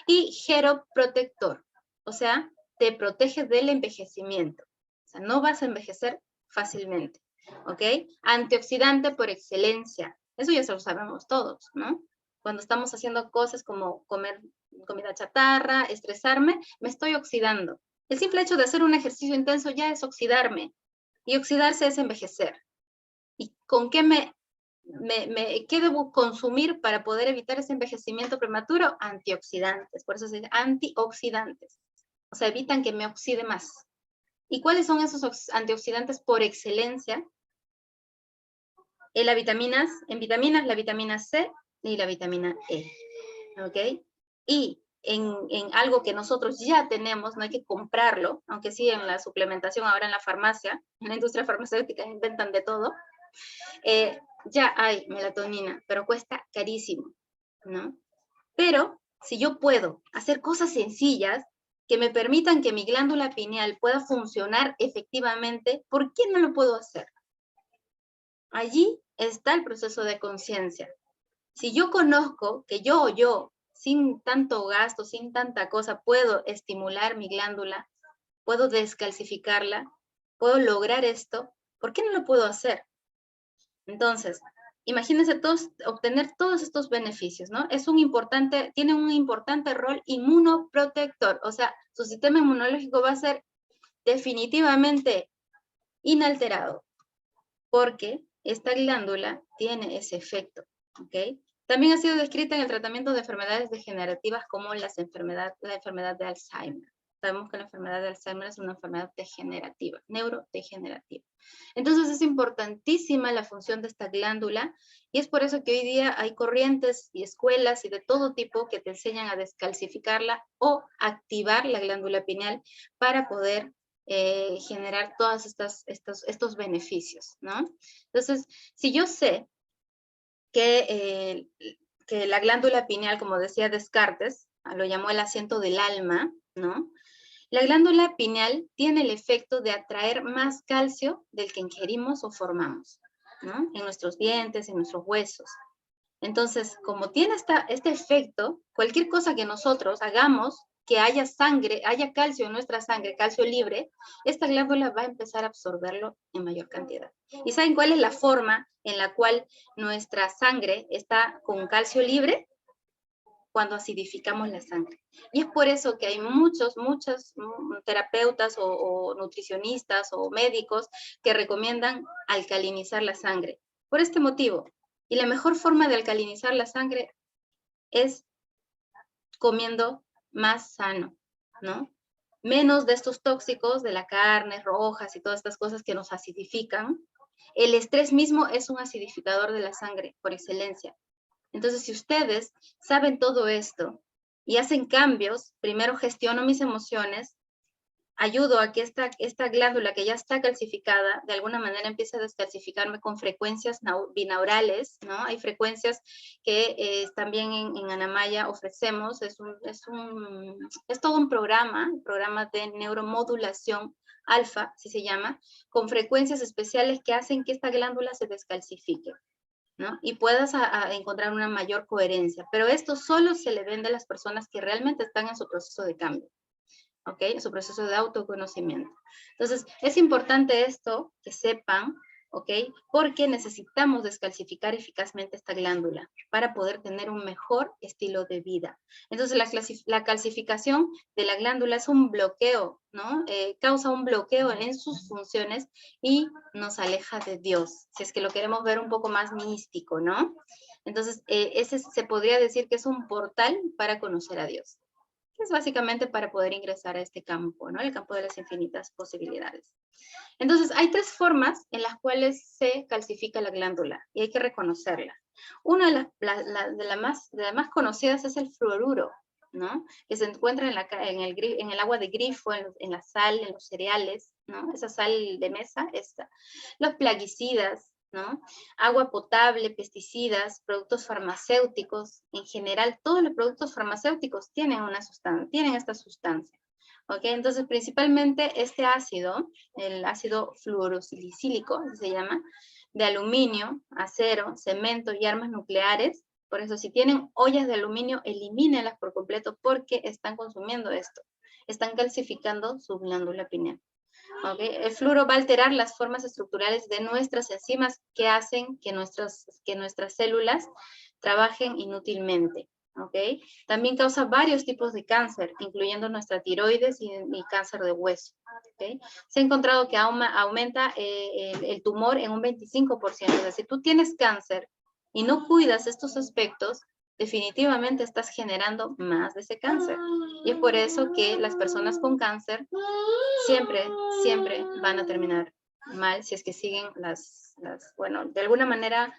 Y geroprotector, o sea, te protege del envejecimiento. O sea, no vas a envejecer fácilmente, ¿ok? Antioxidante por excelencia. Eso ya se lo sabemos todos, ¿no? Cuando estamos haciendo cosas como comer comida chatarra, estresarme, me estoy oxidando. El simple hecho de hacer un ejercicio intenso ya es oxidarme. Y oxidarse es envejecer. ¿Y con qué qué debo consumir para poder evitar ese envejecimiento prematuro? Antioxidantes. Por eso se dice antioxidantes. O sea, evitan que me oxide más. ¿Y cuáles son esos antioxidantes por excelencia? En vitaminas, la vitamina C y la vitamina E. ¿Ok? Y en algo que nosotros ya tenemos, no hay que comprarlo, aunque sí en la suplementación, ahora en la farmacia, en la industria farmacéutica inventan de todo, ya hay melatonina, pero cuesta carísimo, ¿no? Pero si yo puedo hacer cosas sencillas que me permitan que mi glándula pineal pueda funcionar efectivamente, ¿por qué no lo puedo hacer? Allí está el proceso de conciencia. Si yo conozco que yo, sin tanto gasto, sin tanta cosa, puedo estimular mi glándula, puedo descalcificarla, puedo lograr esto, ¿por qué no lo puedo hacer? Entonces, imagínense obtener todos estos beneficios, ¿no? Tiene un importante rol inmunoprotector, o sea, su sistema inmunológico va a ser definitivamente inalterado, porque esta glándula tiene ese efecto, ¿ok? También ha sido descrita en el tratamiento de enfermedades degenerativas como la enfermedad de Alzheimer. Sabemos que la enfermedad de Alzheimer es una enfermedad degenerativa, neurodegenerativa. Entonces es importantísima la función de esta glándula y es por eso que hoy día hay corrientes y escuelas y de todo tipo que te enseñan a descalcificarla o activar la glándula pineal para poder generar todos estos beneficios, ¿no? Entonces, si yo sé que la glándula pineal, como decía Descartes, lo llamó el asiento del alma, ¿no? La glándula pineal tiene el efecto de atraer más calcio del que ingerimos o formamos, ¿no? En nuestros dientes, en nuestros huesos. Entonces, como tiene este efecto, cualquier cosa que nosotros hagamos, que haya sangre, haya calcio en nuestra sangre, calcio libre, esta glándula va a empezar a absorberlo en mayor cantidad. ¿Y saben cuál es la forma en la cual nuestra sangre está con calcio libre? Cuando acidificamos la sangre. Y es por eso que hay muchos terapeutas o nutricionistas o médicos que recomiendan alcalinizar la sangre. Por este motivo. Y la mejor forma de alcalinizar la sangre es comiendo más sano, ¿no? Menos de estos tóxicos de la carne, rojas y todas estas cosas que nos acidifican. El estrés mismo es un acidificador de la sangre por excelencia. Entonces, si ustedes saben todo esto y hacen cambios, primero gestiono mis emociones, ayudo a que esta glándula que ya está calcificada, de alguna manera empiece a descalcificarme con frecuencias binaurales, ¿no? Hay frecuencias que también en Anamaya ofrecemos, es todo un programa de neuromodulación alfa, así se llama, con frecuencias especiales que hacen que esta glándula se descalcifique, ¿no? Y puedas encontrar una mayor coherencia. Pero esto solo se le vende a las personas que realmente están en su proceso de cambio, ¿ok? En su proceso de autoconocimiento. Entonces, es importante esto, que sepan, ¿ok? Porque necesitamos descalcificar eficazmente esta glándula para poder tener un mejor estilo de vida. Entonces, la calcificación de la glándula es un bloqueo, ¿no? Causa un bloqueo en sus funciones y nos aleja de Dios, si es que lo queremos ver un poco más místico, ¿no? Entonces, ese se podría decir que es un portal para conocer a Dios. Que es básicamente para poder ingresar a este campo, ¿no? El campo de las infinitas posibilidades. Entonces, hay tres formas en las cuales se calcifica la glándula y hay que reconocerla. Una de las más conocidas es el fluoruro, ¿no? Que se encuentra en el agua de grifo, en la sal, en los cereales, ¿no? Esa sal de mesa, los plaguicidas, ¿no? Agua potable, pesticidas, productos farmacéuticos, en general todos los productos farmacéuticos tienen esta sustancia, ¿ok? Entonces principalmente este ácido, el ácido fluorosilicílico, así se llama, de aluminio, acero, cemento y armas nucleares. Por eso si tienen ollas de aluminio, elimínenlas por completo porque están consumiendo esto, están calcificando su glándula pineal. ¿Okay? El fluoro va a alterar las formas estructurales de nuestras enzimas que hacen que nuestras células trabajen inútilmente. ¿Okay? También causa varios tipos de cáncer, incluyendo nuestra tiroides y cáncer de hueso. ¿Okay? Se ha encontrado que aumenta el tumor en un 25%. Es decir, tú tienes cáncer y no cuidas estos aspectos, definitivamente estás generando más de ese cáncer. Y es por eso que las personas con cáncer siempre van a terminar mal si es que siguen bueno, de alguna manera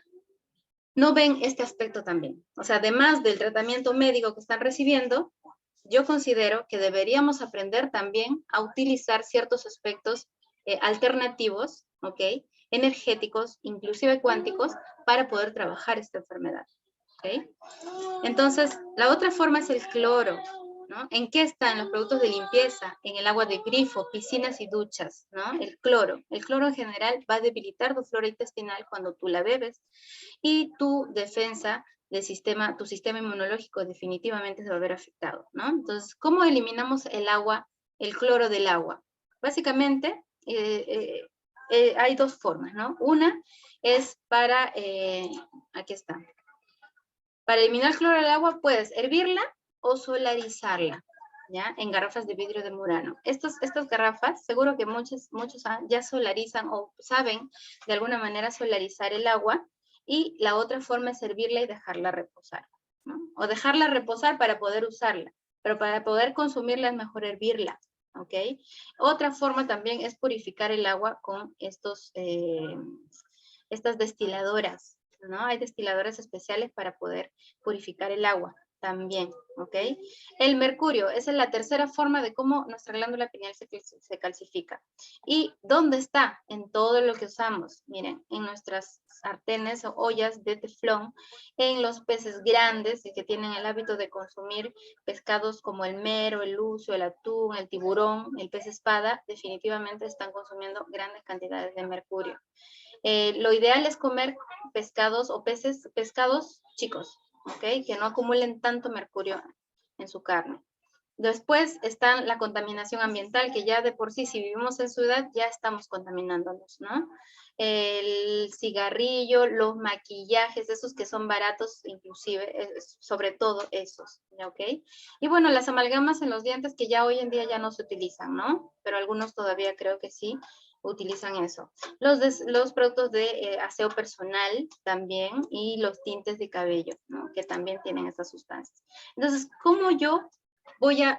no ven este aspecto también. O sea, además del tratamiento médico que están recibiendo, yo considero que deberíamos aprender también a utilizar ciertos aspectos alternativos, ¿ok? Energéticos, inclusive cuánticos, para poder trabajar esta enfermedad, ¿ok? Entonces, la otra forma es el cloro, ¿no? ¿En qué está? En los productos de limpieza, en el agua de grifo, piscinas y duchas, ¿no? El cloro. El cloro en general va a debilitar tu flora intestinal cuando tú la bebes y tu defensa tu sistema inmunológico definitivamente se va a ver afectado, ¿no? Entonces, ¿cómo eliminamos el cloro del agua? Básicamente, hay dos formas, ¿no? Una es aquí está. Para eliminar el cloro del agua puedes hervirla o solarizarla, ¿ya? En garrafas de vidrio de Murano. Estas garrafas, seguro que muchos ya solarizan o saben de alguna manera solarizar el agua, y la otra forma es hervirla y dejarla reposar, ¿no? O dejarla reposar para poder usarla, pero para poder consumirla es mejor hervirla, ¿ok? Otra forma también es purificar el agua con estas destiladoras, ¿no? Hay destiladoras especiales para poder purificar el agua también, ¿ok? El mercurio, esa es la tercera forma de cómo nuestra glándula pineal se calcifica. ¿Y dónde está? En todo lo que usamos. Miren, en nuestras sartenes o ollas de teflón, en los peces grandes y que tienen el hábito de consumir pescados como el mero, el lucio, el atún, el tiburón, el pez espada, definitivamente están consumiendo grandes cantidades de mercurio. Lo ideal es comer pescados chicos, ¿ok? Que no acumulen tanto mercurio en su carne. Después está la contaminación ambiental, que ya de por sí, si vivimos en ciudad, ya estamos contaminándonos, ¿no? El cigarrillo, los maquillajes, esos que son baratos, inclusive, sobre todo esos, ¿ok? Y bueno, las amalgamas en los dientes, que ya hoy en día ya no se utilizan, ¿no? Pero algunos todavía creo que sí utilizan eso. Los productos de aseo personal también, y los tintes de cabello, ¿no? Que también tienen esas sustancias. Entonces, ¿cómo yo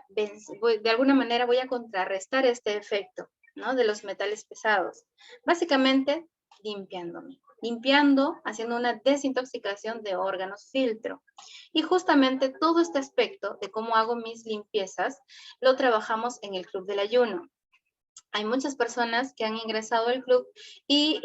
de alguna manera voy a contrarrestar este efecto, ¿no? De los metales pesados? Básicamente, limpiando, haciendo una desintoxicación de órganos filtro. Y justamente todo este aspecto de cómo hago mis limpiezas, lo trabajamos en el Club del Ayuno. Hay muchas personas que han ingresado al club y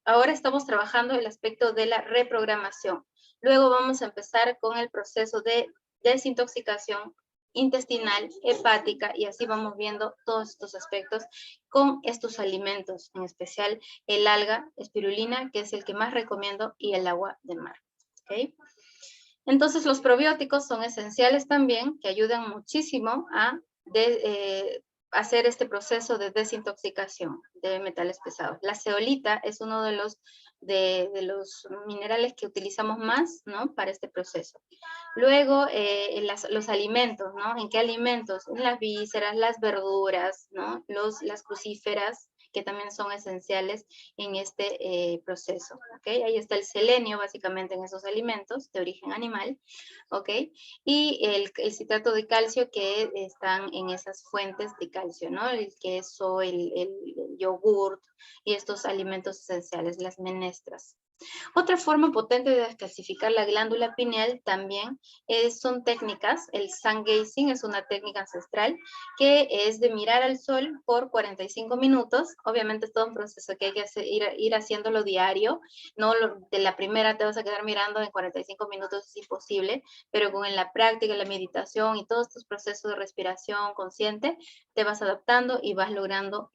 ahora estamos trabajando el aspecto de la reprogramación. Luego vamos a empezar con el proceso de desintoxicación intestinal, hepática, y así vamos viendo todos estos aspectos con estos alimentos, en especial el alga espirulina, que es el que más recomiendo, y el agua de mar, ¿ok? Entonces los probióticos son esenciales también, que ayudan muchísimo a hacer este proceso de desintoxicación de metales pesados. La zeolita es uno de los minerales que utilizamos más, ¿no? Para este proceso. Luego, los alimentos, ¿no? ¿En qué alimentos? En las vísceras, las verduras, ¿no? Las crucíferas, que también son esenciales en este proceso, ¿ok? Ahí está el selenio, básicamente, en esos alimentos de origen animal, ¿ok? Y el citrato de calcio, que están en esas fuentes de calcio, ¿no? El queso, el yogurt y estos alimentos esenciales, las menestras. Otra forma potente de descalcificar la glándula pineal también son técnicas. El sun gazing es una técnica ancestral que es de mirar al sol por 45 minutos. Obviamente es todo un proceso que hay que ir haciéndolo diario. No de la primera te vas a quedar mirando en 45 minutos, es imposible, pero con la práctica, la meditación y todos estos procesos de respiración consciente, te vas adaptando y vas logrando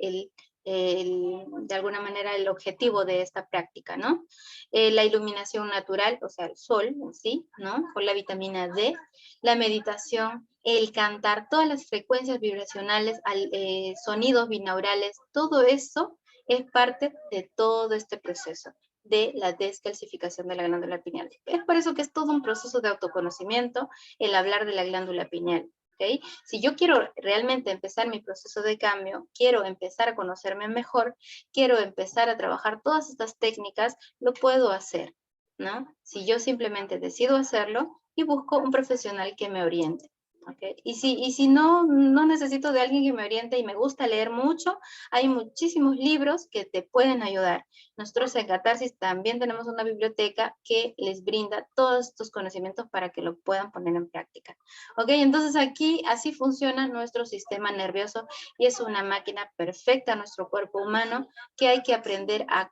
de alguna manera el objetivo de esta práctica, ¿no? La iluminación natural, o sea, el sol en sí, ¿no? Con la vitamina D, la meditación, el cantar, todas las frecuencias vibracionales, sonidos binaurales, todo eso es parte de todo este proceso de la descalcificación de la glándula pineal. Es por eso que es todo un proceso de autoconocimiento el hablar de la glándula pineal. ¿Okay? Si yo quiero realmente empezar mi proceso de cambio, quiero empezar a conocerme mejor, quiero empezar a trabajar todas estas técnicas, lo puedo hacer, ¿no? Si yo simplemente decido hacerlo, y busco un profesional que me oriente. ¿Okay? Y si no necesito de alguien que me oriente y me gusta leer mucho, hay muchísimos libros que te pueden ayudar. Nosotros en Catarsis también tenemos una biblioteca que les brinda todos estos conocimientos para que lo puedan poner en práctica. ¿Ok? Entonces aquí así funciona nuestro sistema nervioso y es una máquina perfecta, nuestro cuerpo humano, que hay que aprender a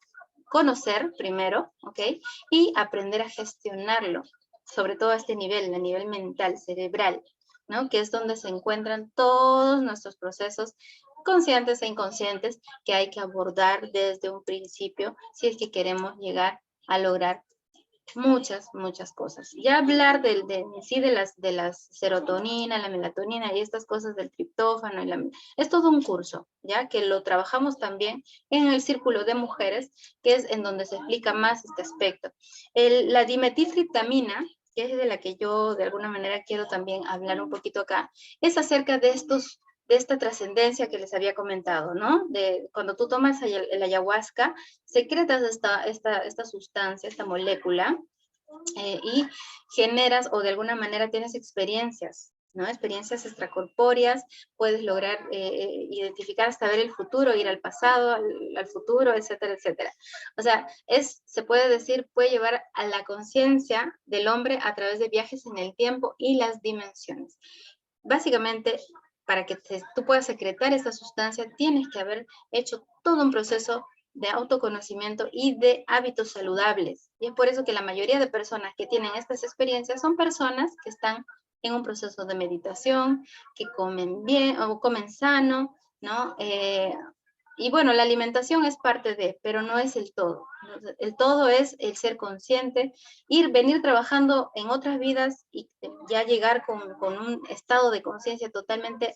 conocer primero, ¿ok? Y aprender a gestionarlo, sobre todo a este nivel, a nivel mental, cerebral, ¿no? Que es donde se encuentran todos nuestros procesos conscientes e inconscientes que hay que abordar desde un principio si es que queremos llegar a lograr muchas cosas. Ya hablar sí de las serotonina, la melatonina y estas cosas del triptófano, es todo un curso, ya que lo trabajamos también en el círculo de mujeres, que es en donde se explica más este aspecto. La dimetiltriptamina, que es de la que yo de alguna manera quiero también hablar un poquito acá, es acerca de esta trascendencia que les había comentado, ¿no? De cuando tú tomas el ayahuasca, secretas esta sustancia, esta molécula, y generas o de alguna manera tienes experiencias, ¿no? Experiencias extracorpóreas, puedes lograr identificar hasta ver el futuro, ir al pasado, al futuro, etcétera, etcétera. O sea, se puede decir, puede llevar a la conciencia del hombre a través de viajes en el tiempo y las dimensiones. Básicamente, para que tú puedas secretar esta sustancia, tienes que haber hecho todo un proceso de autoconocimiento y de hábitos saludables. Y es por eso que la mayoría de personas que tienen estas experiencias son personas que están en un proceso de meditación, que comen bien o comen sano, ¿no? Y bueno, la alimentación es parte de, pero no es el todo. El todo es el ser consciente, venir trabajando en otras vidas y ya llegar con un estado de conciencia totalmente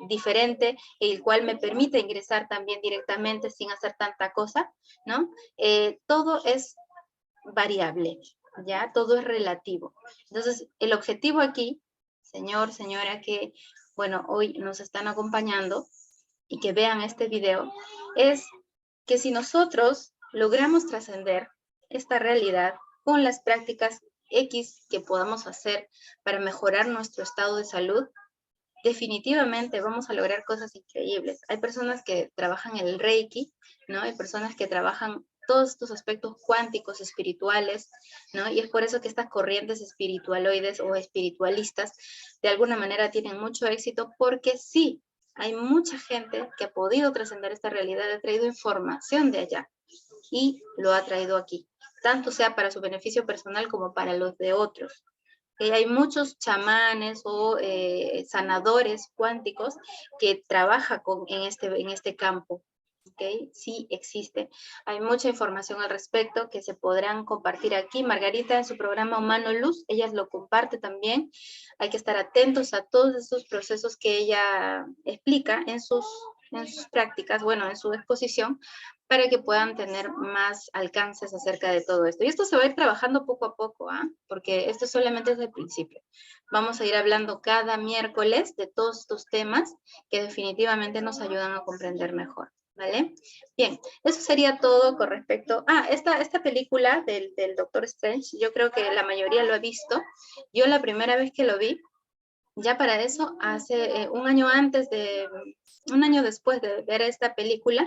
diferente, el cual me permite ingresar también directamente sin hacer tanta cosa, ¿no? Todo es variable, ¿ya? Todo es relativo. Entonces, el objetivo aquí, señor, señora, que, bueno, hoy nos están acompañando, y que vean este video, es que si nosotros logramos trascender esta realidad con las prácticas X que podamos hacer para mejorar nuestro estado de salud, definitivamente vamos a lograr cosas increíbles. Hay personas que trabajan el Reiki, ¿no? Hay personas que trabajan todos estos aspectos cuánticos, espirituales, ¿no? Y es por eso que estas corrientes espiritualoides o espiritualistas de alguna manera tienen mucho éxito, porque sí, hay mucha gente que ha podido trascender esta realidad, ha traído información de allá y lo ha traído aquí, tanto sea para su beneficio personal como para los de otros. Hay muchos chamanes o sanadores cuánticos que trabajan en este campo. ¿Okay? Sí existe. Hay mucha información al respecto que se podrán compartir aquí. Margarita en su programa Humano Luz, ella lo comparte también. Hay que estar atentos a todos esos procesos que ella explica en sus prácticas, bueno, en su exposición, para que puedan tener más alcances acerca de todo esto. Y esto se va a ir trabajando poco a poco, porque esto solamente es el principio. Vamos a ir hablando cada miércoles de todos estos temas que definitivamente nos ayudan a comprender mejor. ¿Vale? Bien, eso sería todo con respecto a esta película del Doctor Strange. Yo creo que la mayoría lo ha visto. Yo la primera vez que lo vi, ya para eso, hace un año después de ver esta película,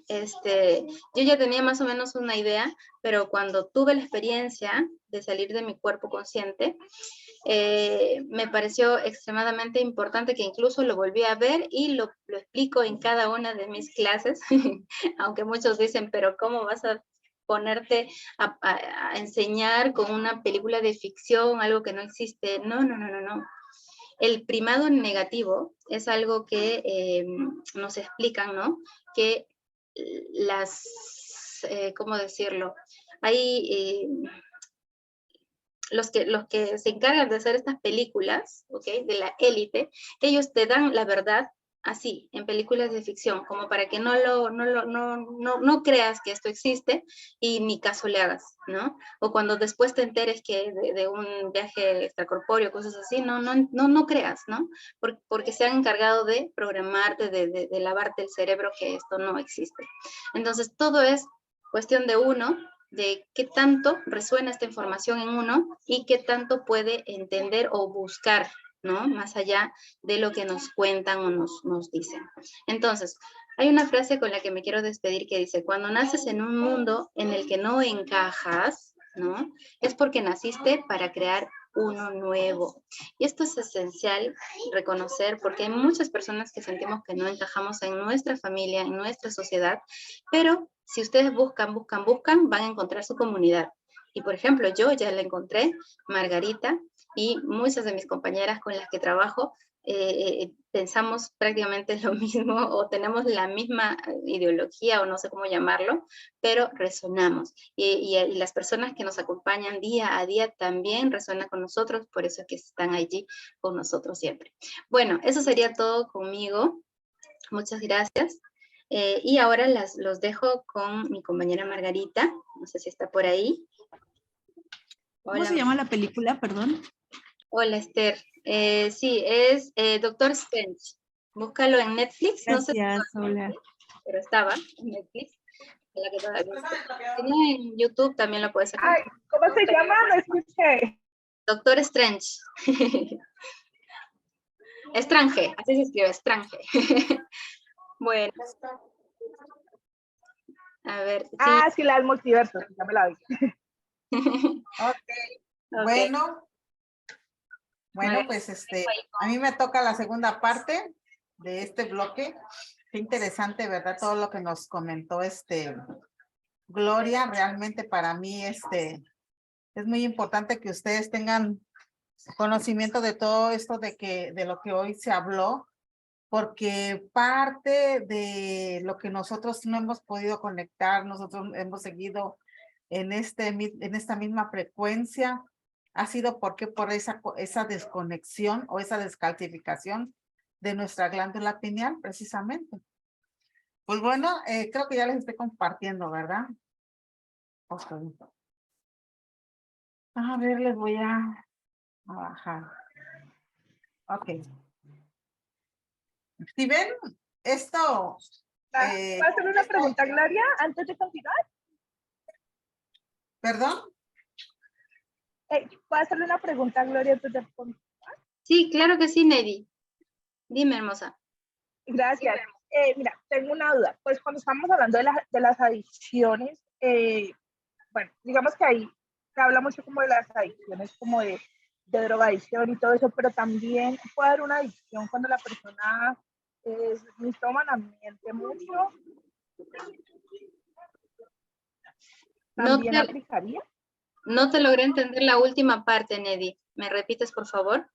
yo ya tenía más o menos una idea, pero cuando tuve la experiencia de salir de mi cuerpo consciente, me pareció extremadamente importante, que incluso lo volví a ver y lo explico en cada una de mis clases, aunque muchos dicen, pero ¿cómo vas a ponerte a enseñar con una película de ficción, algo que no existe? No. El primado negativo es algo que nos explican, ¿no? Que ¿cómo decirlo? Hay los que se encargan de hacer estas películas, ¿ok? De la élite, ellos te dan la verdad así, en películas de ficción, como para que no creas que esto existe y ni caso le hagas, ¿no? O cuando después te enteres que de un viaje extracorpóreo, cosas así, no creas, ¿no? Porque se han encargado de programarte, de lavarte el cerebro, que esto no existe. Entonces, todo es cuestión de uno de qué tanto resuena esta información en uno y qué tanto puede entender o buscar, ¿no? Más allá de lo que nos cuentan o nos dicen. Entonces, hay una frase con la que me quiero despedir que dice, cuando naces en un mundo en el que no encajas, ¿no? Es porque naciste para crear uno nuevo. Y esto es esencial reconocer porque hay muchas personas que sentimos que no encajamos en nuestra familia, en nuestra sociedad, pero si ustedes buscan, van a encontrar su comunidad. Y por ejemplo, yo ya la encontré, Margarita, y muchas de mis compañeras con las que trabajo pensamos prácticamente lo mismo o tenemos la misma ideología o no sé cómo llamarlo, pero resonamos. Y las personas que nos acompañan día a día también resuenan con nosotros, por eso es que están allí con nosotros siempre. Bueno, eso sería todo conmigo. Muchas gracias. Y ahora los dejo con mi compañera Margarita. No sé si está por ahí. ¿Cómo se llama la película, perdón? Hola, Esther. Sí, es Doctor Strange. Búscalo en Netflix. Gracias, No sé, hola. pero estaba en Netflix. La que todavía está. Si no, en YouTube también lo puedes sacar. Ay, ¿cómo se llama? No escuché. Doctor Strange. Strange, así se escribe, Strange. Bueno. A ver. Sí. Ah, sí, la del multiverso. Ya me la vi. Ok, Okay. Bueno, pues a mí me toca la segunda parte de este bloque. Qué interesante, ¿verdad? Todo lo que nos comentó Gloria. Realmente para mí es muy importante que ustedes tengan conocimiento de todo esto de lo que hoy se habló, porque parte de lo que nosotros no hemos podido conectar, nosotros hemos seguido en esta misma frecuencia, ha sido porque por esa desconexión o esa descalcificación de nuestra glándula pineal, precisamente. Pues bueno, creo que ya les estoy compartiendo, ¿verdad? Ok. A ver, les voy a bajar. Ok. Si ven esto... ¿Puedo hacer una pregunta, Gloria, antes de continuar? ¿Perdón? ¿Puedo hacerle una pregunta, Gloria, antes de continuar? Sí, claro que sí, Nedi. Dime, hermosa. Gracias. Mira, tengo una duda. Pues cuando estamos hablando de las adicciones, bueno, digamos que ahí se habla mucho como de las adicciones, como de drogadicción y todo eso, pero también puede haber una adicción cuando la persona es mitómana, miente mucho. ¿También aplicaría? No te logré entender la última parte, Nedi. ¿Me repites, por favor?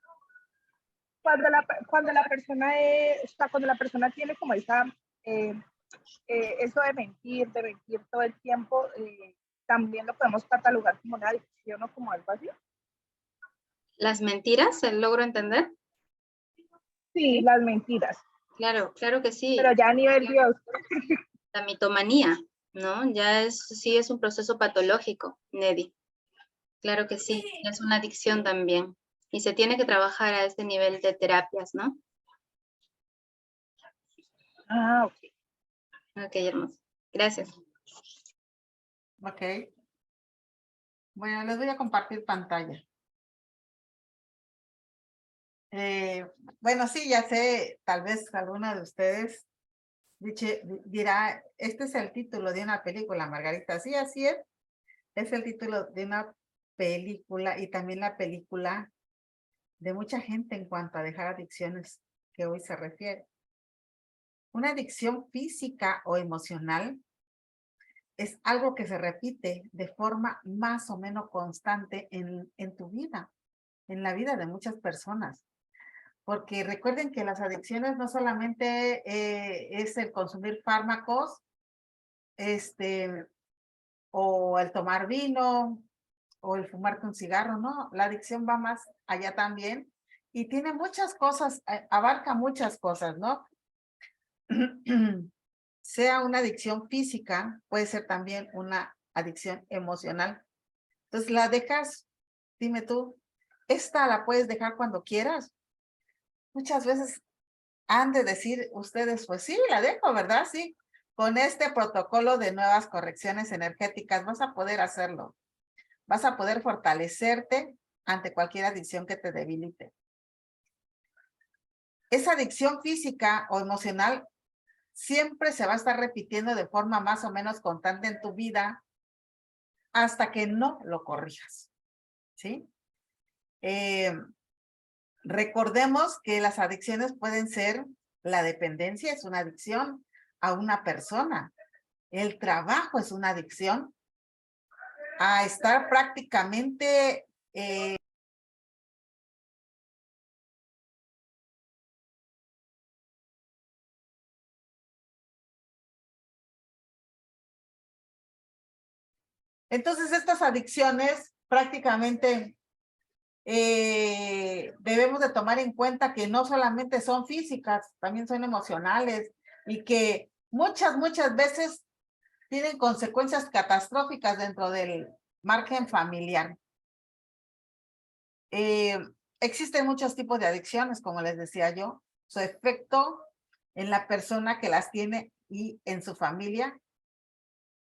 Cuando la persona tiene como esa, eso de mentir todo el tiempo, también lo podemos catalogar como una adicción o como algo así. ¿Las mentiras? ¿Logro entender? Sí, las mentiras. Claro, claro que sí. Pero ya a nivel Dios. La mitomanía, ¿no? Sí es un proceso patológico, Nedi. Claro que sí, es una adicción también. Y se tiene que trabajar a este nivel de terapias, ¿no? Ah, ok. Ok, hermoso. Gracias. Ok. Bueno, les voy a compartir pantalla. Bueno, sí, ya sé, tal vez alguna de ustedes dirá, este es el título de una película, Margarita. Sí, así es el título de una película y también la película de mucha gente en cuanto a dejar adicciones que hoy se refiere. Una adicción física o emocional es algo que se repite de forma más o menos constante en tu vida, en la vida de muchas personas. Porque recuerden que las adicciones no solamente es el consumir fármacos, o el tomar vino, o el fumarte un cigarro, no. La adicción va más allá también y tiene muchas cosas, abarca muchas cosas, ¿no? Sea una adicción física, puede ser también una adicción emocional. Entonces la dejas, dime tú, esta la puedes dejar cuando quieras. Muchas veces han de decir ustedes, pues sí, la dejo, ¿verdad? Sí, con este protocolo de nuevas correcciones energéticas vas a poder hacerlo. Vas a poder fortalecerte ante cualquier adicción que te debilite. Esa adicción física o emocional siempre se va a estar repitiendo de forma más o menos constante en tu vida hasta que no lo corrijas, ¿sí? Recordemos que las adicciones pueden ser, la dependencia es una adicción a una persona, el trabajo es una adicción, a estar prácticamente entonces estas adicciones prácticamente debemos de tomar en cuenta que no solamente son físicas, también son emocionales y que muchas veces tienen consecuencias catastróficas dentro del margen familiar. Existen muchos tipos de adicciones, como les decía yo. Su efecto en la persona que las tiene y en su familia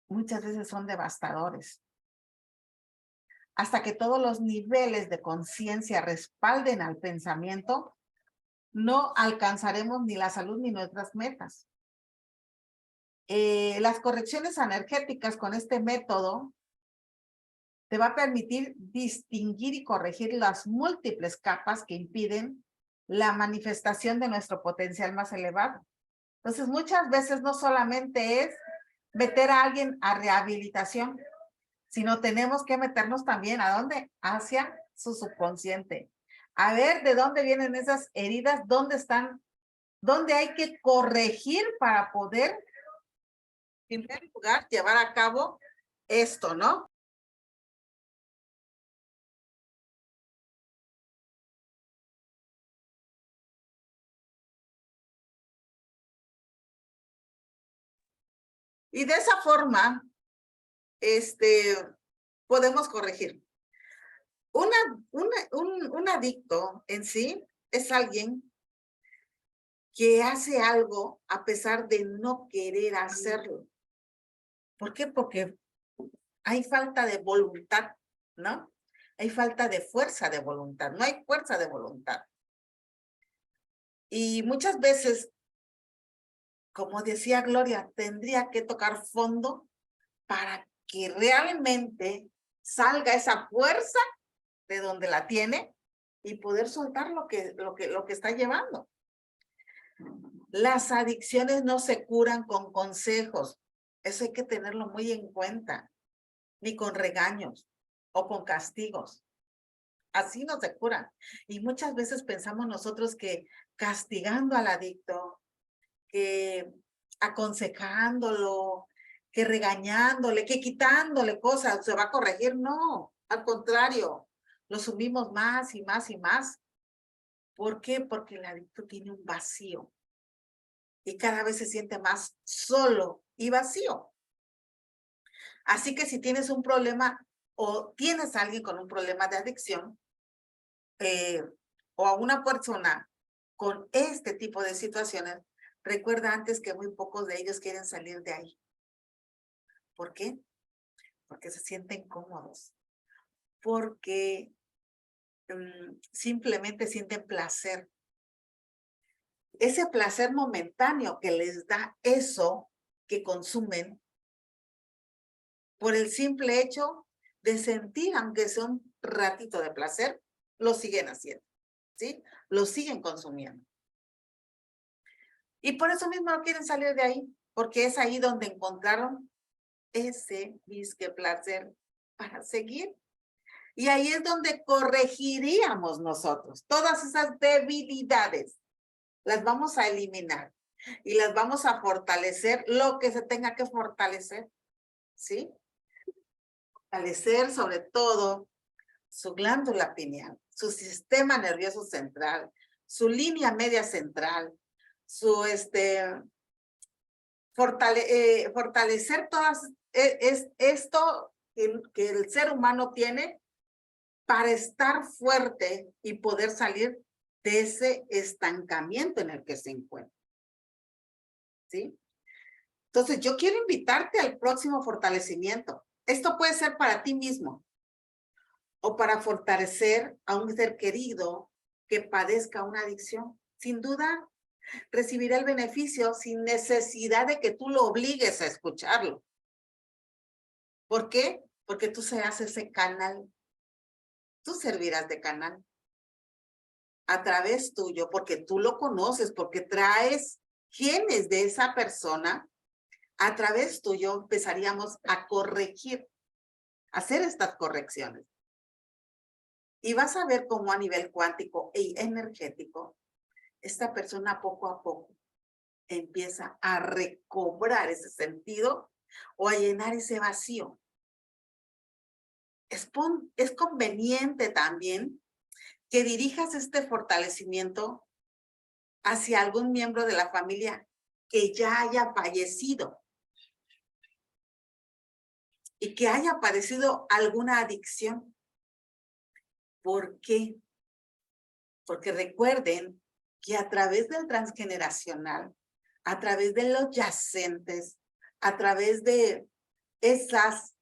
muchas veces son devastadores. Hasta que todos los niveles de conciencia respalden al pensamiento, no alcanzaremos ni la salud ni nuestras metas. Las correcciones energéticas con este método te va a permitir distinguir y corregir las múltiples capas que impiden la manifestación de nuestro potencial más elevado. Entonces, muchas veces no solamente es meter a alguien a rehabilitación, sino tenemos que meternos también ¿a dónde? Hacia su subconsciente. A ver de dónde vienen esas heridas, dónde están, dónde hay que corregir para poder, en primer lugar, llevar a cabo esto, ¿no? Y de esa forma, podemos corregir. Un adicto en sí es alguien que hace algo a pesar de no querer hacerlo. ¿Por qué? Porque hay falta de voluntad, ¿no? Hay falta de fuerza de voluntad, no hay fuerza de voluntad. Y muchas veces, como decía Gloria, tendría que tocar fondo para que realmente salga esa fuerza de donde la tiene y poder soltar lo que está llevando. Las adicciones no se curan con consejos, eso hay que tenerlo muy en cuenta, ni con regaños o con castigos. Así no se curan. Y muchas veces pensamos nosotros que castigando al adicto, que aconsejándolo, que regañándole, que quitándole cosas, se va a corregir. No, al contrario, lo sumimos más y más y más. ¿Por qué? Porque el adicto tiene un vacío y cada vez se siente más solo y vacío. Así que si tienes un problema o tienes a alguien con un problema de adicción o a una persona con este tipo de situaciones, recuerda antes que muy pocos de ellos quieren salir de ahí. ¿Por qué? Porque se sienten cómodos. Porque simplemente sienten placer. Ese placer momentáneo que les da eso que consumen por el simple hecho de sentir, aunque sea un ratito de placer, lo siguen haciendo, ¿sí? Lo siguen consumiendo. Y por eso mismo no quieren salir de ahí, porque es ahí donde encontraron ese disque placer para seguir. Y ahí es donde corregiríamos nosotros todas esas debilidades. Las vamos a eliminar y las vamos a fortalecer lo que se tenga que fortalecer, ¿sí? Fortalecer sobre todo su glándula pineal, su sistema nervioso central, su línea media central, su fortalecer todas esto que el ser humano tiene para estar fuerte y poder salir de ese estancamiento en el que se encuentra. ¿Sí? Entonces, yo quiero invitarte al próximo fortalecimiento. Esto puede ser para ti mismo o para fortalecer a un ser querido que padezca una adicción. Sin duda, recibirá el beneficio sin necesidad de que tú lo obligues a escucharlo. ¿Por qué? Porque tú serás ese canal. Tú servirás de canal a través tuyo, porque tú lo conoces, porque traes genes de esa persona. A través tuyo empezaríamos a corregir, a hacer estas correcciones. Y vas a ver cómo a nivel cuántico y energético, esta persona poco a poco empieza a recobrar ese sentido o a llenar ese vacío. Es conveniente también que dirijas este fortalecimiento hacia algún miembro de la familia que ya haya fallecido y que haya padecido alguna adicción. ¿Por qué? Porque recuerden que a través del transgeneracional, a través de los yacentes, a través de esas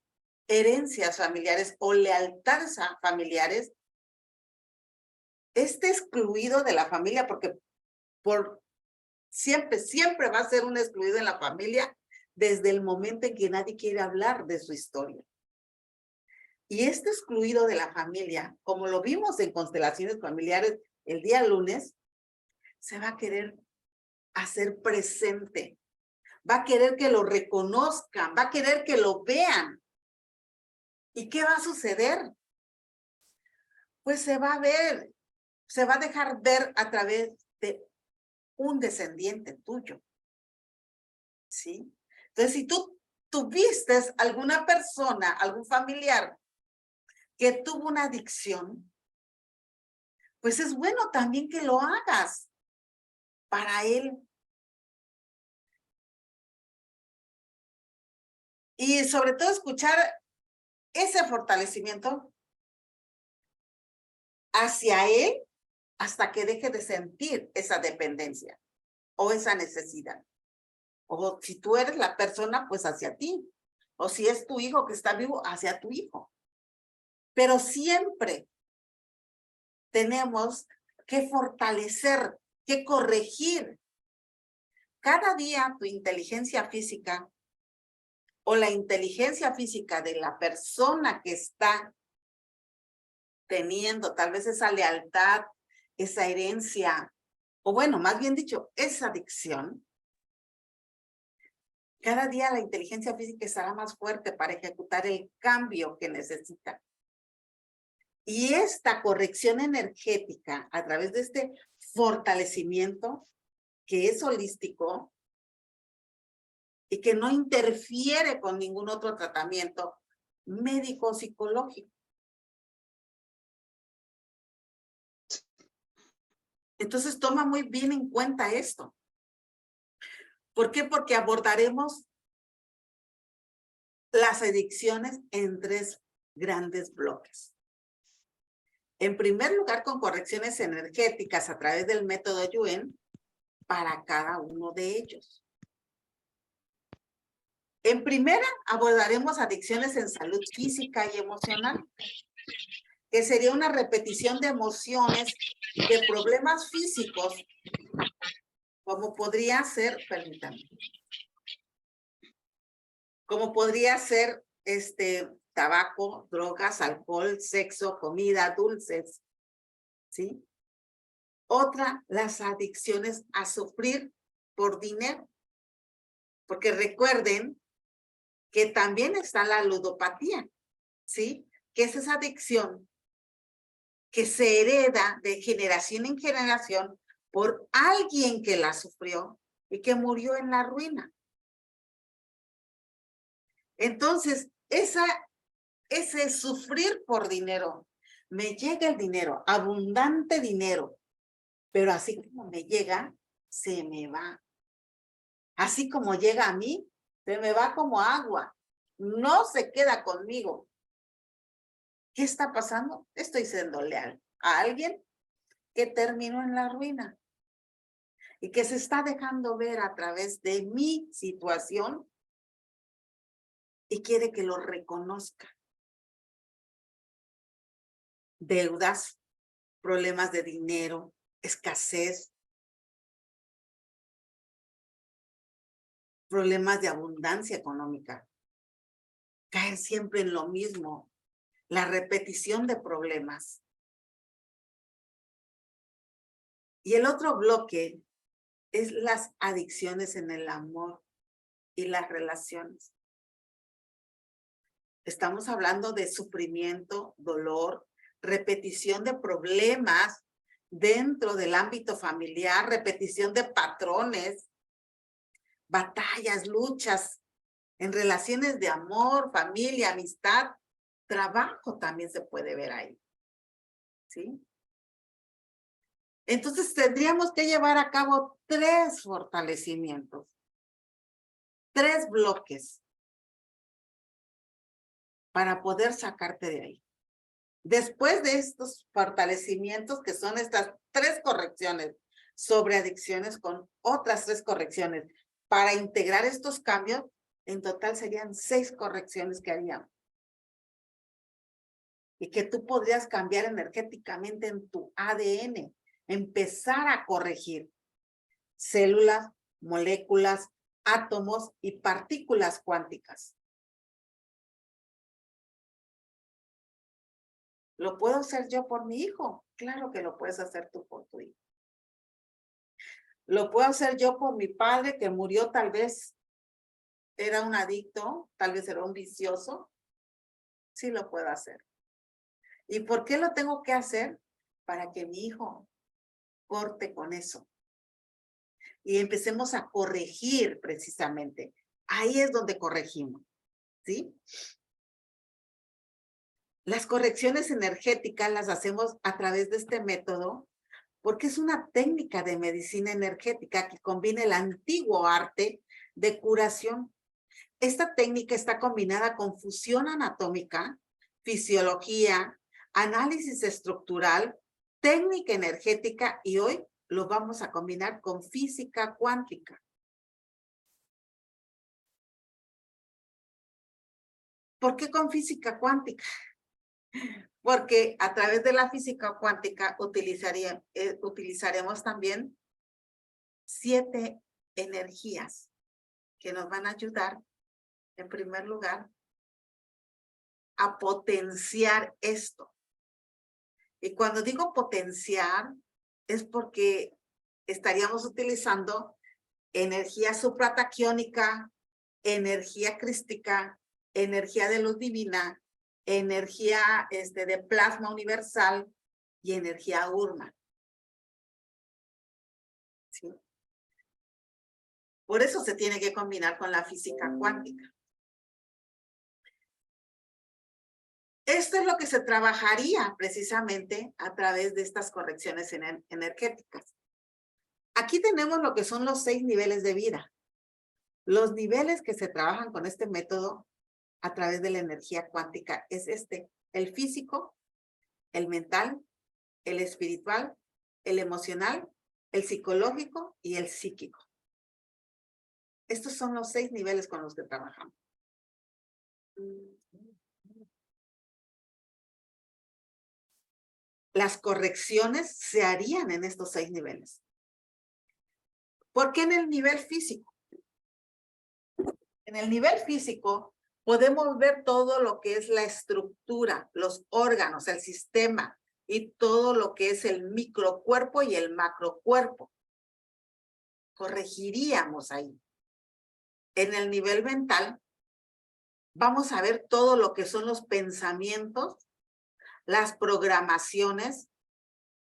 herencias familiares o lealtades familiares, este excluido de la familia, porque siempre va a ser un excluido en la familia desde el momento en que nadie quiere hablar de su historia. Y este excluido de la familia, como lo vimos en constelaciones familiares el día lunes, se va a querer hacer presente, va a querer que lo reconozcan, va a querer que lo vean. ¿Y qué va a suceder? Pues se va a ver, se va a dejar ver a través de un descendiente tuyo. ¿Sí? Entonces, si tú tuviste alguna persona, algún familiar que tuvo una adicción, pues es bueno también que lo hagas para él. Y sobre todo escuchar ese fortalecimiento hacia él hasta que deje de sentir esa dependencia o esa necesidad. O si tú eres la persona, pues hacia ti. O si es tu hijo que está vivo, hacia tu hijo. Pero siempre tenemos que fortalecer, que corregir. Cada día tu inteligencia física o la inteligencia física de la persona que está teniendo tal vez esa lealtad, esa herencia, o bueno, más bien dicho, esa adicción, cada día la inteligencia física estará más fuerte para ejecutar el cambio que necesita. Y esta corrección energética a través de este fortalecimiento que es holístico y que no interfiere con ningún otro tratamiento médico o psicológico. Entonces toma muy bien en cuenta esto. ¿Por qué? Porque abordaremos las adicciones en 3 grandes bloques. En primer lugar, con correcciones energéticas a través del método Yuen para cada uno de ellos. En primera, abordaremos adicciones en salud física y emocional, que sería una repetición de emociones, de problemas físicos, como podría ser, permítanme, como podría ser tabaco, drogas, alcohol, sexo, comida, dulces, ¿sí? Otra, las adicciones a sufrir por dinero. Porque recuerden que también está la ludopatía, ¿sí? Que es esa adicción que se hereda de generación en generación por alguien que la sufrió y que murió en la ruina. Entonces, ese sufrir por dinero, me llega el dinero, abundante dinero, pero así como me llega, se me va. Así como llega a mí, se me va como agua. No se queda conmigo. ¿Qué está pasando? Estoy siendo leal a alguien que terminó en la ruina. y que se está dejando ver a través de mi situación y quiere que lo reconozca. Deudas, problemas de dinero, escasez, problemas de abundancia económica. Caer siempre en lo mismo, la repetición de problemas. Y el otro bloque es las adicciones en el amor y las relaciones. Estamos hablando de sufrimiento, dolor, repetición de problemas dentro del ámbito familiar, repetición de patrones, batallas, luchas en relaciones de amor, familia, amistad, trabajo también se puede ver ahí. ¿Sí? Entonces tendríamos que llevar a cabo 3 fortalecimientos, 3 bloques para poder sacarte de ahí. Después de estos fortalecimientos, que son estas 3 correcciones sobre adicciones con otras 3 correcciones, para integrar estos cambios, en total serían 6 correcciones que haríamos. Y que tú podrías cambiar energéticamente en tu ADN, empezar a corregir células, moléculas, átomos y partículas cuánticas. ¿Lo puedo hacer yo por mi hijo? Claro que lo puedes hacer tú por tu hijo. ¿Lo puedo hacer yo por mi padre que murió? Tal vez era un adicto, tal vez era un vicioso. Sí lo puedo hacer. ¿Y por qué lo tengo que hacer? Para que mi hijo corte con eso. Y empecemos a corregir precisamente. Ahí es donde corregimos, ¿sí? Las correcciones energéticas las hacemos a través de este método porque es una técnica de medicina energética que combina el antiguo arte de curación. Esta técnica está combinada con fusión anatómica, fisiología, análisis estructural, técnica energética y hoy lo vamos a combinar con física cuántica. ¿Por qué con física cuántica? Porque a través de la física cuántica utilizaremos también 7 energías que nos van a ayudar, en primer lugar, a potenciar esto. Y cuando digo potenciar, es porque estaríamos utilizando energía suprataquiónica, energía crística, energía de luz divina, energía de plasma universal y energía urma. ¿Sí? Por eso se tiene que combinar con la física cuántica. Esto es lo que se trabajaría precisamente a través de estas correcciones energéticas. Aquí tenemos lo que son los 6 niveles de vida. Los niveles que se trabajan con este método a través de la energía cuántica es el físico, el mental, el espiritual, el emocional, el psicológico y el psíquico. Estos son los 6 niveles con los que trabajamos. Las correcciones se harían en estos 6 niveles. ¿Por qué en el nivel físico? En el nivel físico podemos ver todo lo que es la estructura, los órganos, el sistema y todo lo que es el microcuerpo y el macrocuerpo. Corregiríamos ahí. En el nivel mental vamos a ver todo lo que son los pensamientos, las programaciones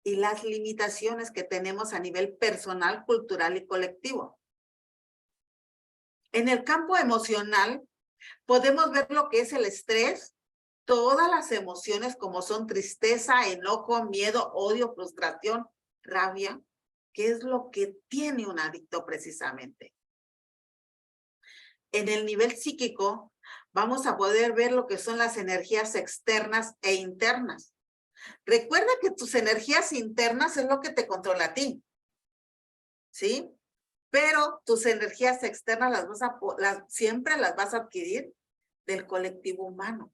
y las limitaciones que tenemos a nivel personal, cultural y colectivo. En el campo emocional podemos ver lo que es el estrés, todas las emociones como son tristeza, enojo, miedo, odio, frustración, rabia, que es lo que tiene un adicto precisamente. En el nivel psíquico vamos a poder ver lo que son las energías externas e internas. Recuerda que tus energías internas es lo que te controla a ti. ¿sí? Pero tus energías externas siempre las vas a adquirir del colectivo humano.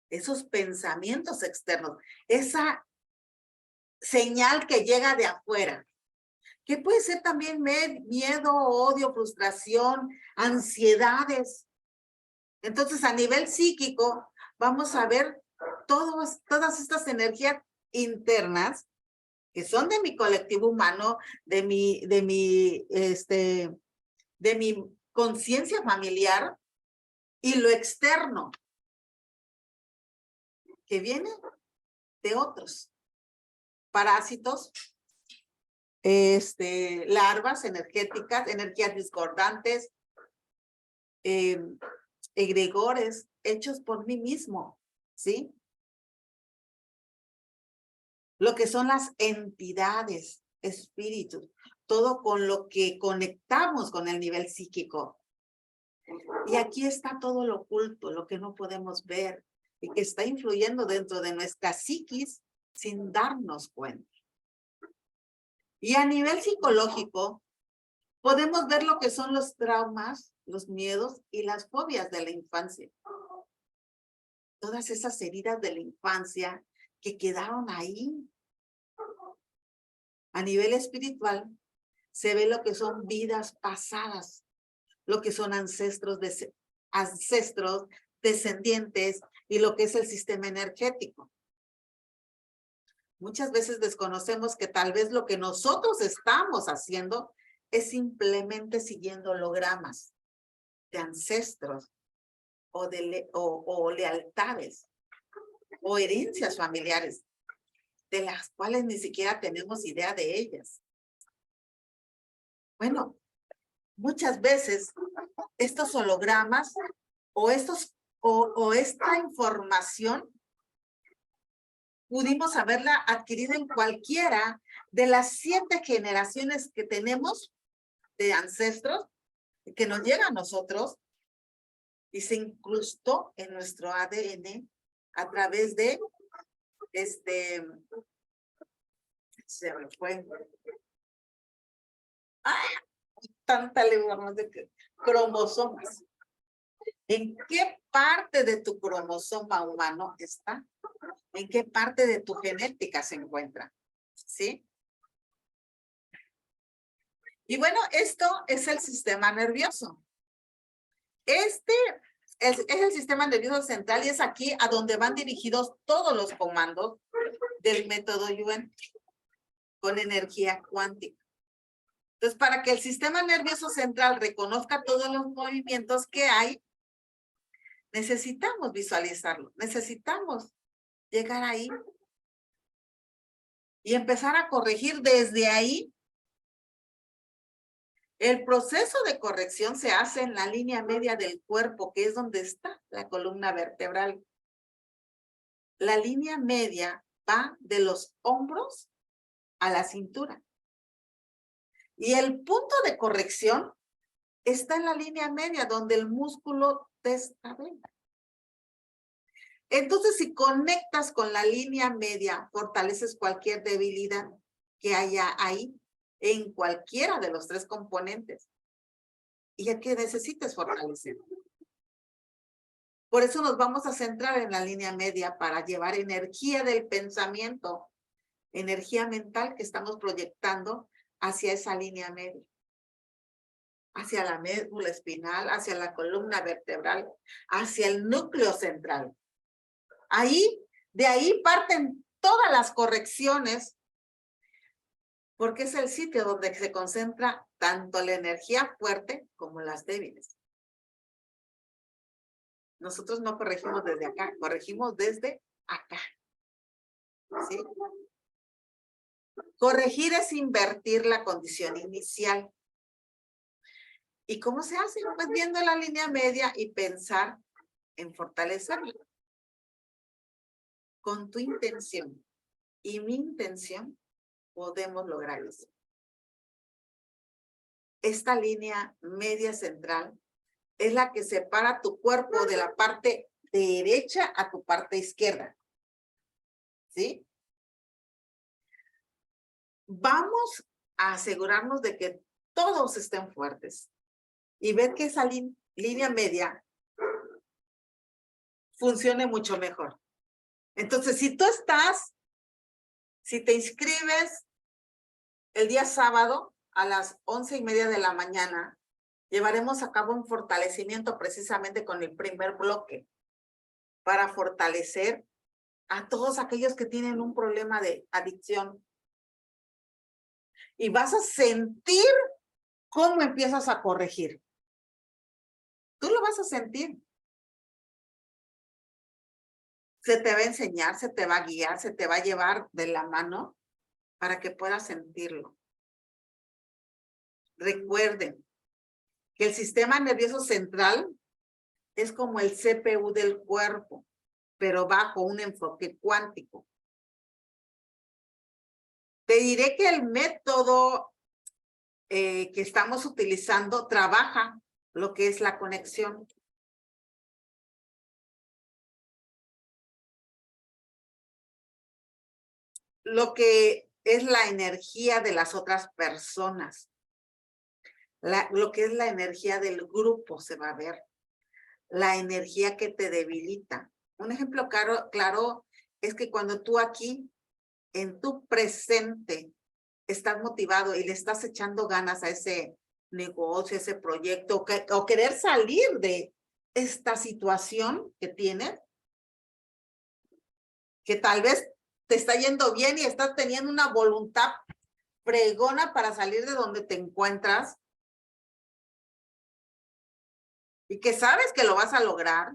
Esos pensamientos externos, esa señal que llega de afuera, que puede ser también miedo, odio, frustración, ansiedades. Entonces, a nivel psíquico, vamos a ver todas estas energías internas que son de mi colectivo humano, de mi conciencia familiar, y lo externo, que viene de otros parásitos, larvas energéticas, energías discordantes, egregores hechos por mí mismo, ¿sí? Lo que son las entidades, espíritus, todo con lo que conectamos con el nivel psíquico. Y aquí está todo lo oculto, lo que no podemos ver y que está influyendo dentro de nuestra psiquis sin darnos cuenta. Y a nivel psicológico, podemos ver lo que son los traumas, los miedos y las fobias de la infancia. Todas esas heridas de la infancia que quedaron ahí. A nivel espiritual, se ve lo que son vidas pasadas, lo que son ancestros, descendientes y lo que es el sistema energético. Muchas veces desconocemos que tal vez lo que nosotros estamos haciendo es simplemente siguiendo hologramas de ancestros o lealtades o herencias familiares, de las cuales ni siquiera tenemos idea de ellas. Bueno, muchas veces estos hologramas o esta información pudimos haberla adquirido en cualquiera de las 7 generaciones que tenemos de ancestros que nos llega a nosotros y se incrustó en nuestro ADN a través de se me fue. Tanta lengua de cromosomas. ¿En qué parte de tu cromosoma humano está? ¿En qué parte de tu genética se encuentra? ¿Sí? Y bueno, esto es el sistema nervioso. Es el sistema nervioso central y es aquí a donde van dirigidos todos los comandos del método Yuen con energía cuántica. Entonces, para que el sistema nervioso central reconozca todos los movimientos que hay, necesitamos visualizarlo, necesitamos llegar ahí y empezar a corregir desde ahí. El proceso de corrección se hace en la línea media del cuerpo, que es donde está la columna vertebral. La línea media va de los hombros a la cintura. Y el punto de corrección está en la línea media, donde el músculo testabela. Entonces, si conectas con la línea media, fortaleces cualquier debilidad que haya ahí, en cualquiera de los 3 componentes. Y ya que necesites fortalecer. Por eso nos vamos a centrar en la línea media para llevar energía del pensamiento, energía mental que estamos proyectando hacia esa línea media. Hacia la médula espinal, hacia la columna vertebral, hacia el núcleo central. De ahí parten todas las correcciones, porque es el sitio donde se concentra tanto la energía fuerte como las débiles. Nosotros no corregimos desde acá, corregimos desde acá. ¿Sí? Corregir es invertir la condición inicial. ¿Y cómo se hace? Pues viendo la línea media y pensar en fortalecerla. Con tu intención y mi intención podemos lograr eso. Esta línea media central es la que separa tu cuerpo de la parte derecha a tu parte izquierda. ¿Sí? Vamos a asegurarnos de que todos estén fuertes y ver que esa línea media funcione mucho mejor. Entonces, si te inscribes el día sábado a las 11:30 de la mañana, llevaremos a cabo un fortalecimiento precisamente con el primer bloque para fortalecer a todos aquellos que tienen un problema de adicción. Y vas a sentir cómo empiezas a corregir. Tú lo vas a sentir. Se te va a enseñar, se te va a guiar, se te va a llevar de la mano para que puedas sentirlo. Recuerden que el sistema nervioso central es como el CPU del cuerpo, pero bajo un enfoque cuántico. Te diré que el método que estamos utilizando trabaja lo que es la conexión. Lo que es la energía de las otras personas. Lo que es la energía del grupo se va a ver. La energía que te debilita. Un ejemplo claro es que cuando tú aquí, en tu presente, estás motivado y le estás echando ganas a ese negocio, ese proyecto, o querer salir de esta situación que tienes, que tal vez te está yendo bien y estás teniendo una voluntad fregona para salir de donde te encuentras y que sabes que lo vas a lograr,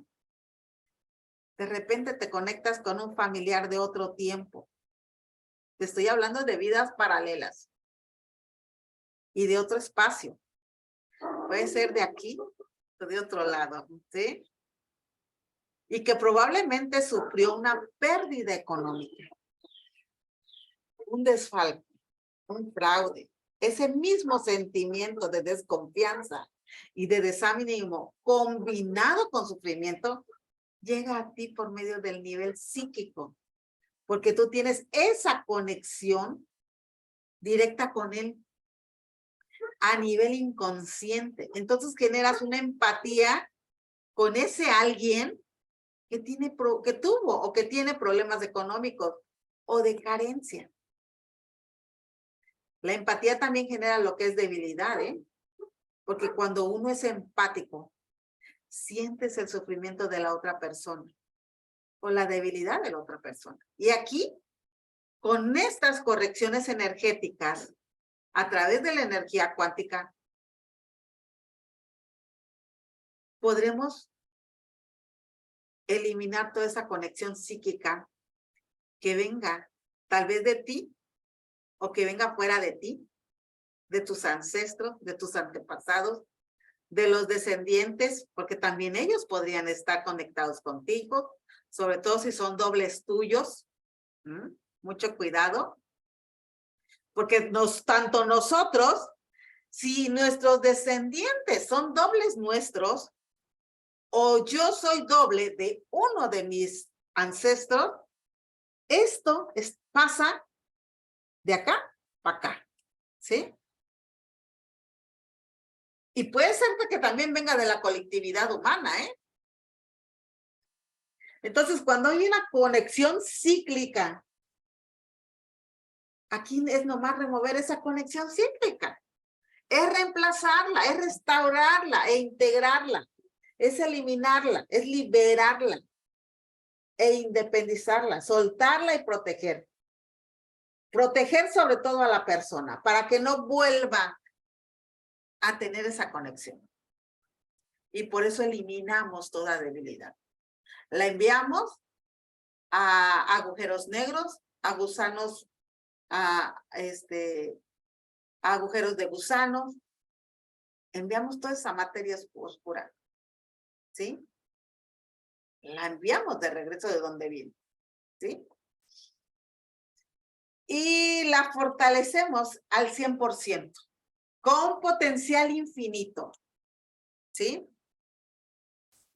de repente te conectas con un familiar de otro tiempo. Te estoy hablando de vidas paralelas y de otro espacio. Puede ser de aquí o de otro lado, ¿sí? Y que probablemente sufrió una pérdida económica, un desfalco, un fraude. Ese mismo sentimiento de desconfianza y de desánimo combinado con sufrimiento llega a ti por medio del nivel psíquico, porque tú tienes esa conexión directa con él a nivel inconsciente. Entonces generas una empatía con ese alguien que tuvo o que tiene problemas económicos o de carencia. La empatía también genera lo que es debilidad, ¿eh? Porque cuando uno es empático, sientes el sufrimiento de la otra persona o la debilidad de la otra persona. Y aquí, con estas correcciones energéticas, a través de la energía cuántica, podremos eliminar toda esa conexión psíquica que venga tal vez de ti o que venga fuera de ti, de tus ancestros, de tus antepasados, de los descendientes, porque también ellos podrían estar conectados contigo, sobre todo si son dobles tuyos. Mucho cuidado, porque tanto nosotros, si nuestros descendientes son dobles nuestros, o yo soy doble de uno de mis ancestros, esto pasa de acá para acá, ¿sí? Y puede ser que también venga de la colectividad humana, ¿eh? Entonces, cuando hay una conexión cíclica, aquí es nomás remover esa conexión cíclica. Es reemplazarla, es restaurarla e integrarla. Es eliminarla, es liberarla e independizarla, soltarla y proteger. Proteger sobre todo a la persona para que no vuelva a tener esa conexión. Y por eso eliminamos toda debilidad. La enviamos a agujeros negros, a gusanos, a agujeros de gusanos. Enviamos toda esa materia oscura, ¿sí? La enviamos de regreso de donde viene, ¿sí? Y la fortalecemos al 100%, con potencial infinito, ¿sí?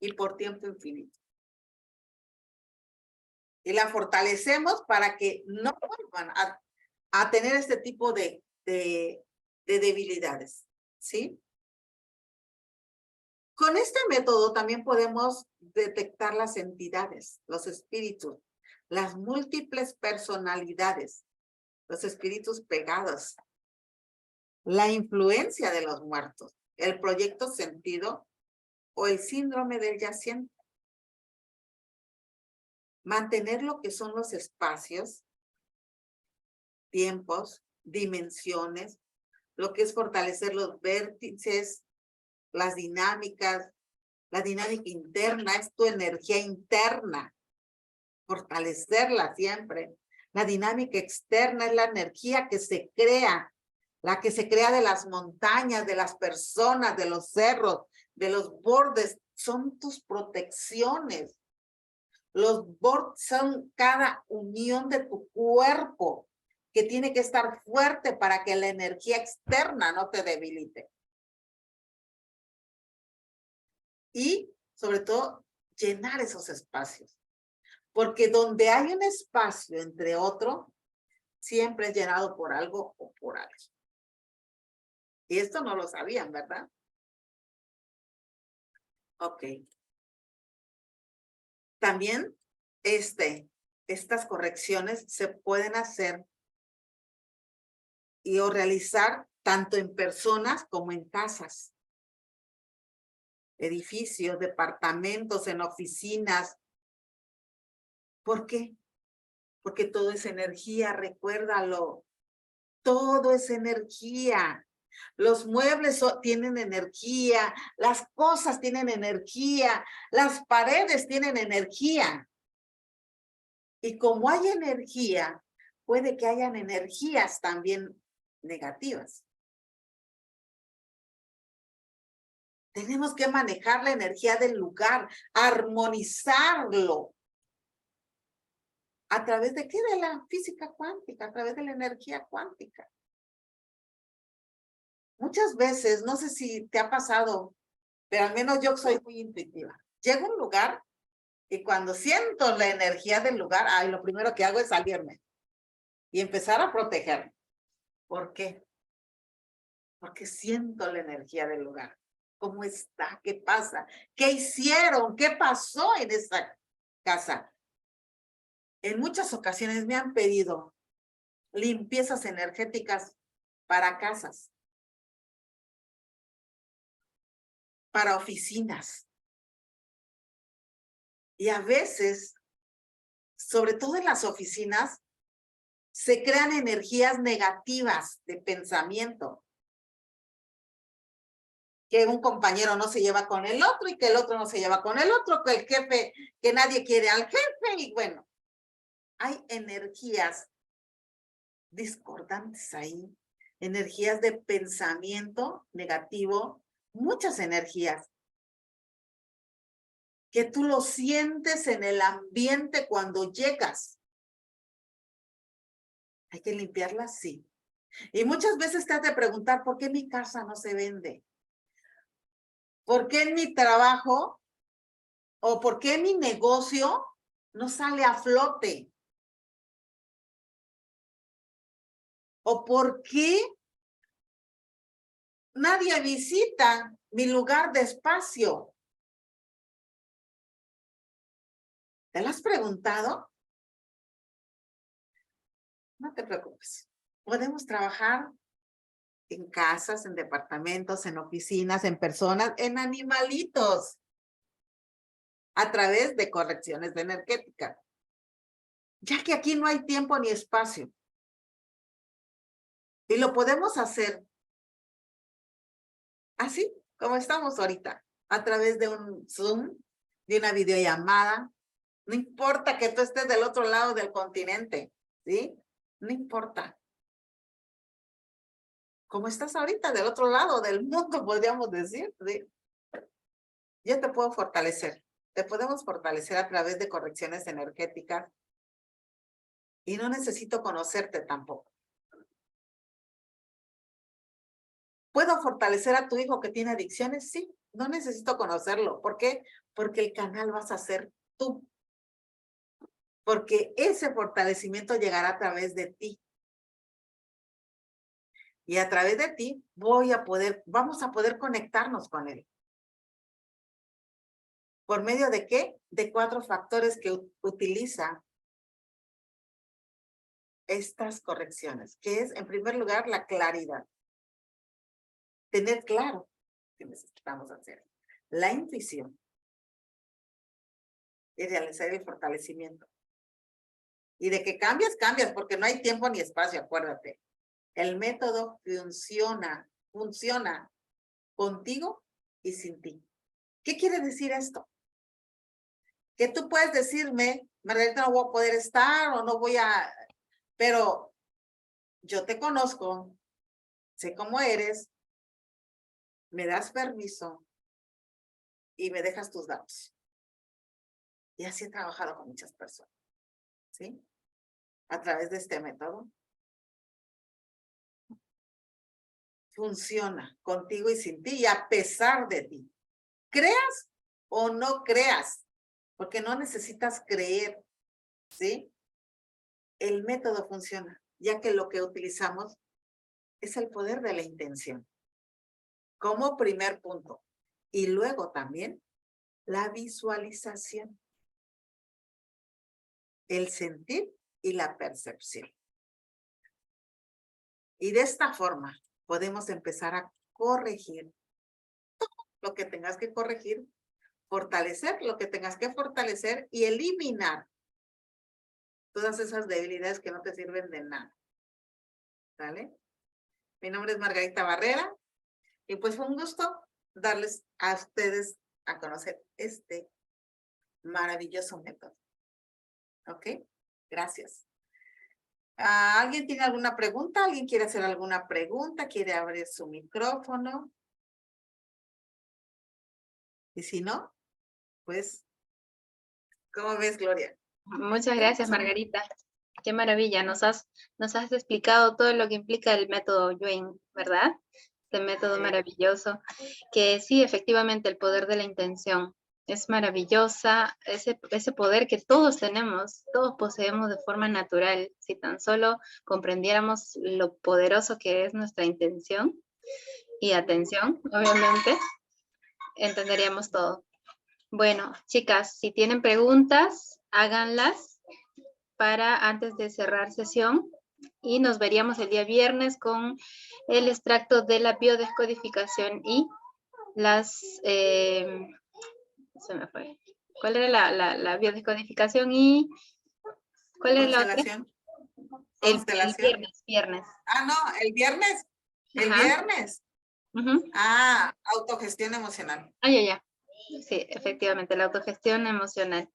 Y por tiempo infinito. Y la fortalecemos para que no vuelvan a tener este tipo de de debilidades, ¿sí? Con este método también podemos detectar las entidades, los espíritus, las múltiples personalidades, los espíritus pegados, la influencia de los muertos, el proyecto sentido o el síndrome del yaciente. Mantener lo que son los espacios, tiempos, dimensiones, lo que es fortalecer los vértices, las dinámicas, la dinámica interna, es tu energía interna, fortalecerla siempre. La dinámica externa es la energía que se crea, la que se crea de las montañas, de las personas, de los cerros, de los bordes, son tus protecciones. Los bordes son cada unión de tu cuerpo que tiene que estar fuerte para que la energía externa no te debilite. Y, sobre todo, llenar esos espacios. Porque donde hay un espacio entre otro, siempre es llenado por algo o por alguien. Y esto no lo sabían, ¿verdad? Ok. También estas correcciones se pueden hacer o realizar tanto en personas como en casas, edificios, departamentos, en oficinas. ¿Por qué? Porque todo es energía, recuérdalo. Todo es energía. Los muebles tienen energía, las cosas tienen energía, las paredes tienen energía. Y como hay energía, puede que hayan energías también negativas. Tenemos que manejar la energía del lugar, armonizarlo. ¿A través de qué? De la física cuántica, a través de la energía cuántica. Muchas veces, no sé si te ha pasado, pero al menos yo soy muy intuitiva. Llego a un lugar y cuando siento la energía del lugar, lo primero que hago es salirme y empezar a protegerme. ¿Por qué? Porque siento la energía del lugar. ¿Cómo está? ¿Qué pasa? ¿Qué hicieron? ¿Qué pasó en esa casa? En muchas ocasiones me han pedido limpiezas energéticas para casas, para oficinas. Y a veces, sobre todo en las oficinas, se crean energías negativas de pensamiento. Que un compañero no se lleva con el otro y que el otro no se lleva con el otro, que el jefe, que nadie quiere al jefe. Y bueno, hay energías discordantes ahí, energías de pensamiento negativo, muchas energías. Que tú lo sientes en el ambiente cuando llegas. Hay que limpiarlas, sí. Y muchas veces te has de preguntar, ¿por qué mi casa no se vende? ¿Por qué en mi trabajo o por qué mi negocio no sale a flote? ¿O por qué nadie visita mi lugar de espacio? ¿Te lo has preguntado? No te preocupes. Podemos trabajar en casas, en departamentos, en oficinas, en personas, en animalitos, a través de correcciones energéticas. Ya que aquí no hay tiempo ni espacio. Y lo podemos hacer así como estamos ahorita, a través de un Zoom, de una videollamada. No importa que tú estés del otro lado del continente, ¿sí? No importa. Como estás ahorita del otro lado del mundo, podríamos decir, ¿sí? Yo te puedo fortalecer. Te podemos fortalecer a través de correcciones energéticas. Y no necesito conocerte tampoco. ¿Puedo fortalecer a tu hijo que tiene adicciones? Sí, no necesito conocerlo. ¿Por qué? Porque el canal vas a ser tú. Porque ese fortalecimiento llegará a través de ti. Y a través de ti vamos a poder conectarnos con él. ¿Por medio de qué? De 4 factores que utiliza estas correcciones, que es, en primer lugar, la claridad. Tener claro qué necesitamos hacer. La intuición. Y realizar el fortalecimiento. Y de que cambias, porque no hay tiempo ni espacio, acuérdate. El método funciona contigo y sin ti. ¿Qué quiere decir esto? Que tú puedes decirme, Margarita, no voy a poder estar o no voy a... Pero yo te conozco, sé cómo eres, me das permiso y me dejas tus datos. Y así he trabajado con muchas personas, ¿sí? A través de este método. Funciona contigo y sin ti y a pesar de ti. ¿Creas o no creas? Porque no necesitas creer, ¿sí? El método funciona, ya que lo que utilizamos es el poder de la intención. Como primer punto. Y luego también la visualización. El sentir y la percepción. Y de esta forma podemos empezar a corregir todo lo que tengas que corregir, fortalecer lo que tengas que fortalecer y eliminar todas esas debilidades que no te sirven de nada. ¿Vale? Mi nombre es Margarita Barrera y pues fue un gusto darles a ustedes a conocer este maravilloso método. ¿Ok? Gracias. ¿Alguien tiene alguna pregunta? ¿Alguien quiere hacer alguna pregunta? ¿Quiere abrir su micrófono? Y si no, pues, ¿cómo ves, Gloria? Muchas gracias, Margarita. Qué maravilla. Nos has explicado todo lo que implica el método Yuen, ¿verdad? Este método maravilloso. Que sí, efectivamente, el poder de la intención. Es maravillosa, ese poder que todos tenemos, todos poseemos de forma natural. Si tan solo comprendiéramos lo poderoso que es nuestra intención y atención, obviamente, entenderíamos todo. Bueno, chicas, si tienen preguntas, háganlas para antes de cerrar sesión y nos veríamos el día viernes con el extracto de la biodescodificación y las... se me fue. ¿Cuál era la biodescodificación y cuál era la otra? El viernes. Ah, no, el viernes. El Ajá. viernes. Ah, autogestión emocional. Ah, ya. Sí, efectivamente, la autogestión emocional.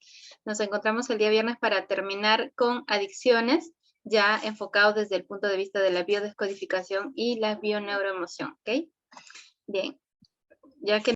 Nos encontramos el día viernes para terminar con adicciones, ya enfocados desde el punto de vista de la biodescodificación y la bioneuroemoción, ¿ok? Bien, ya que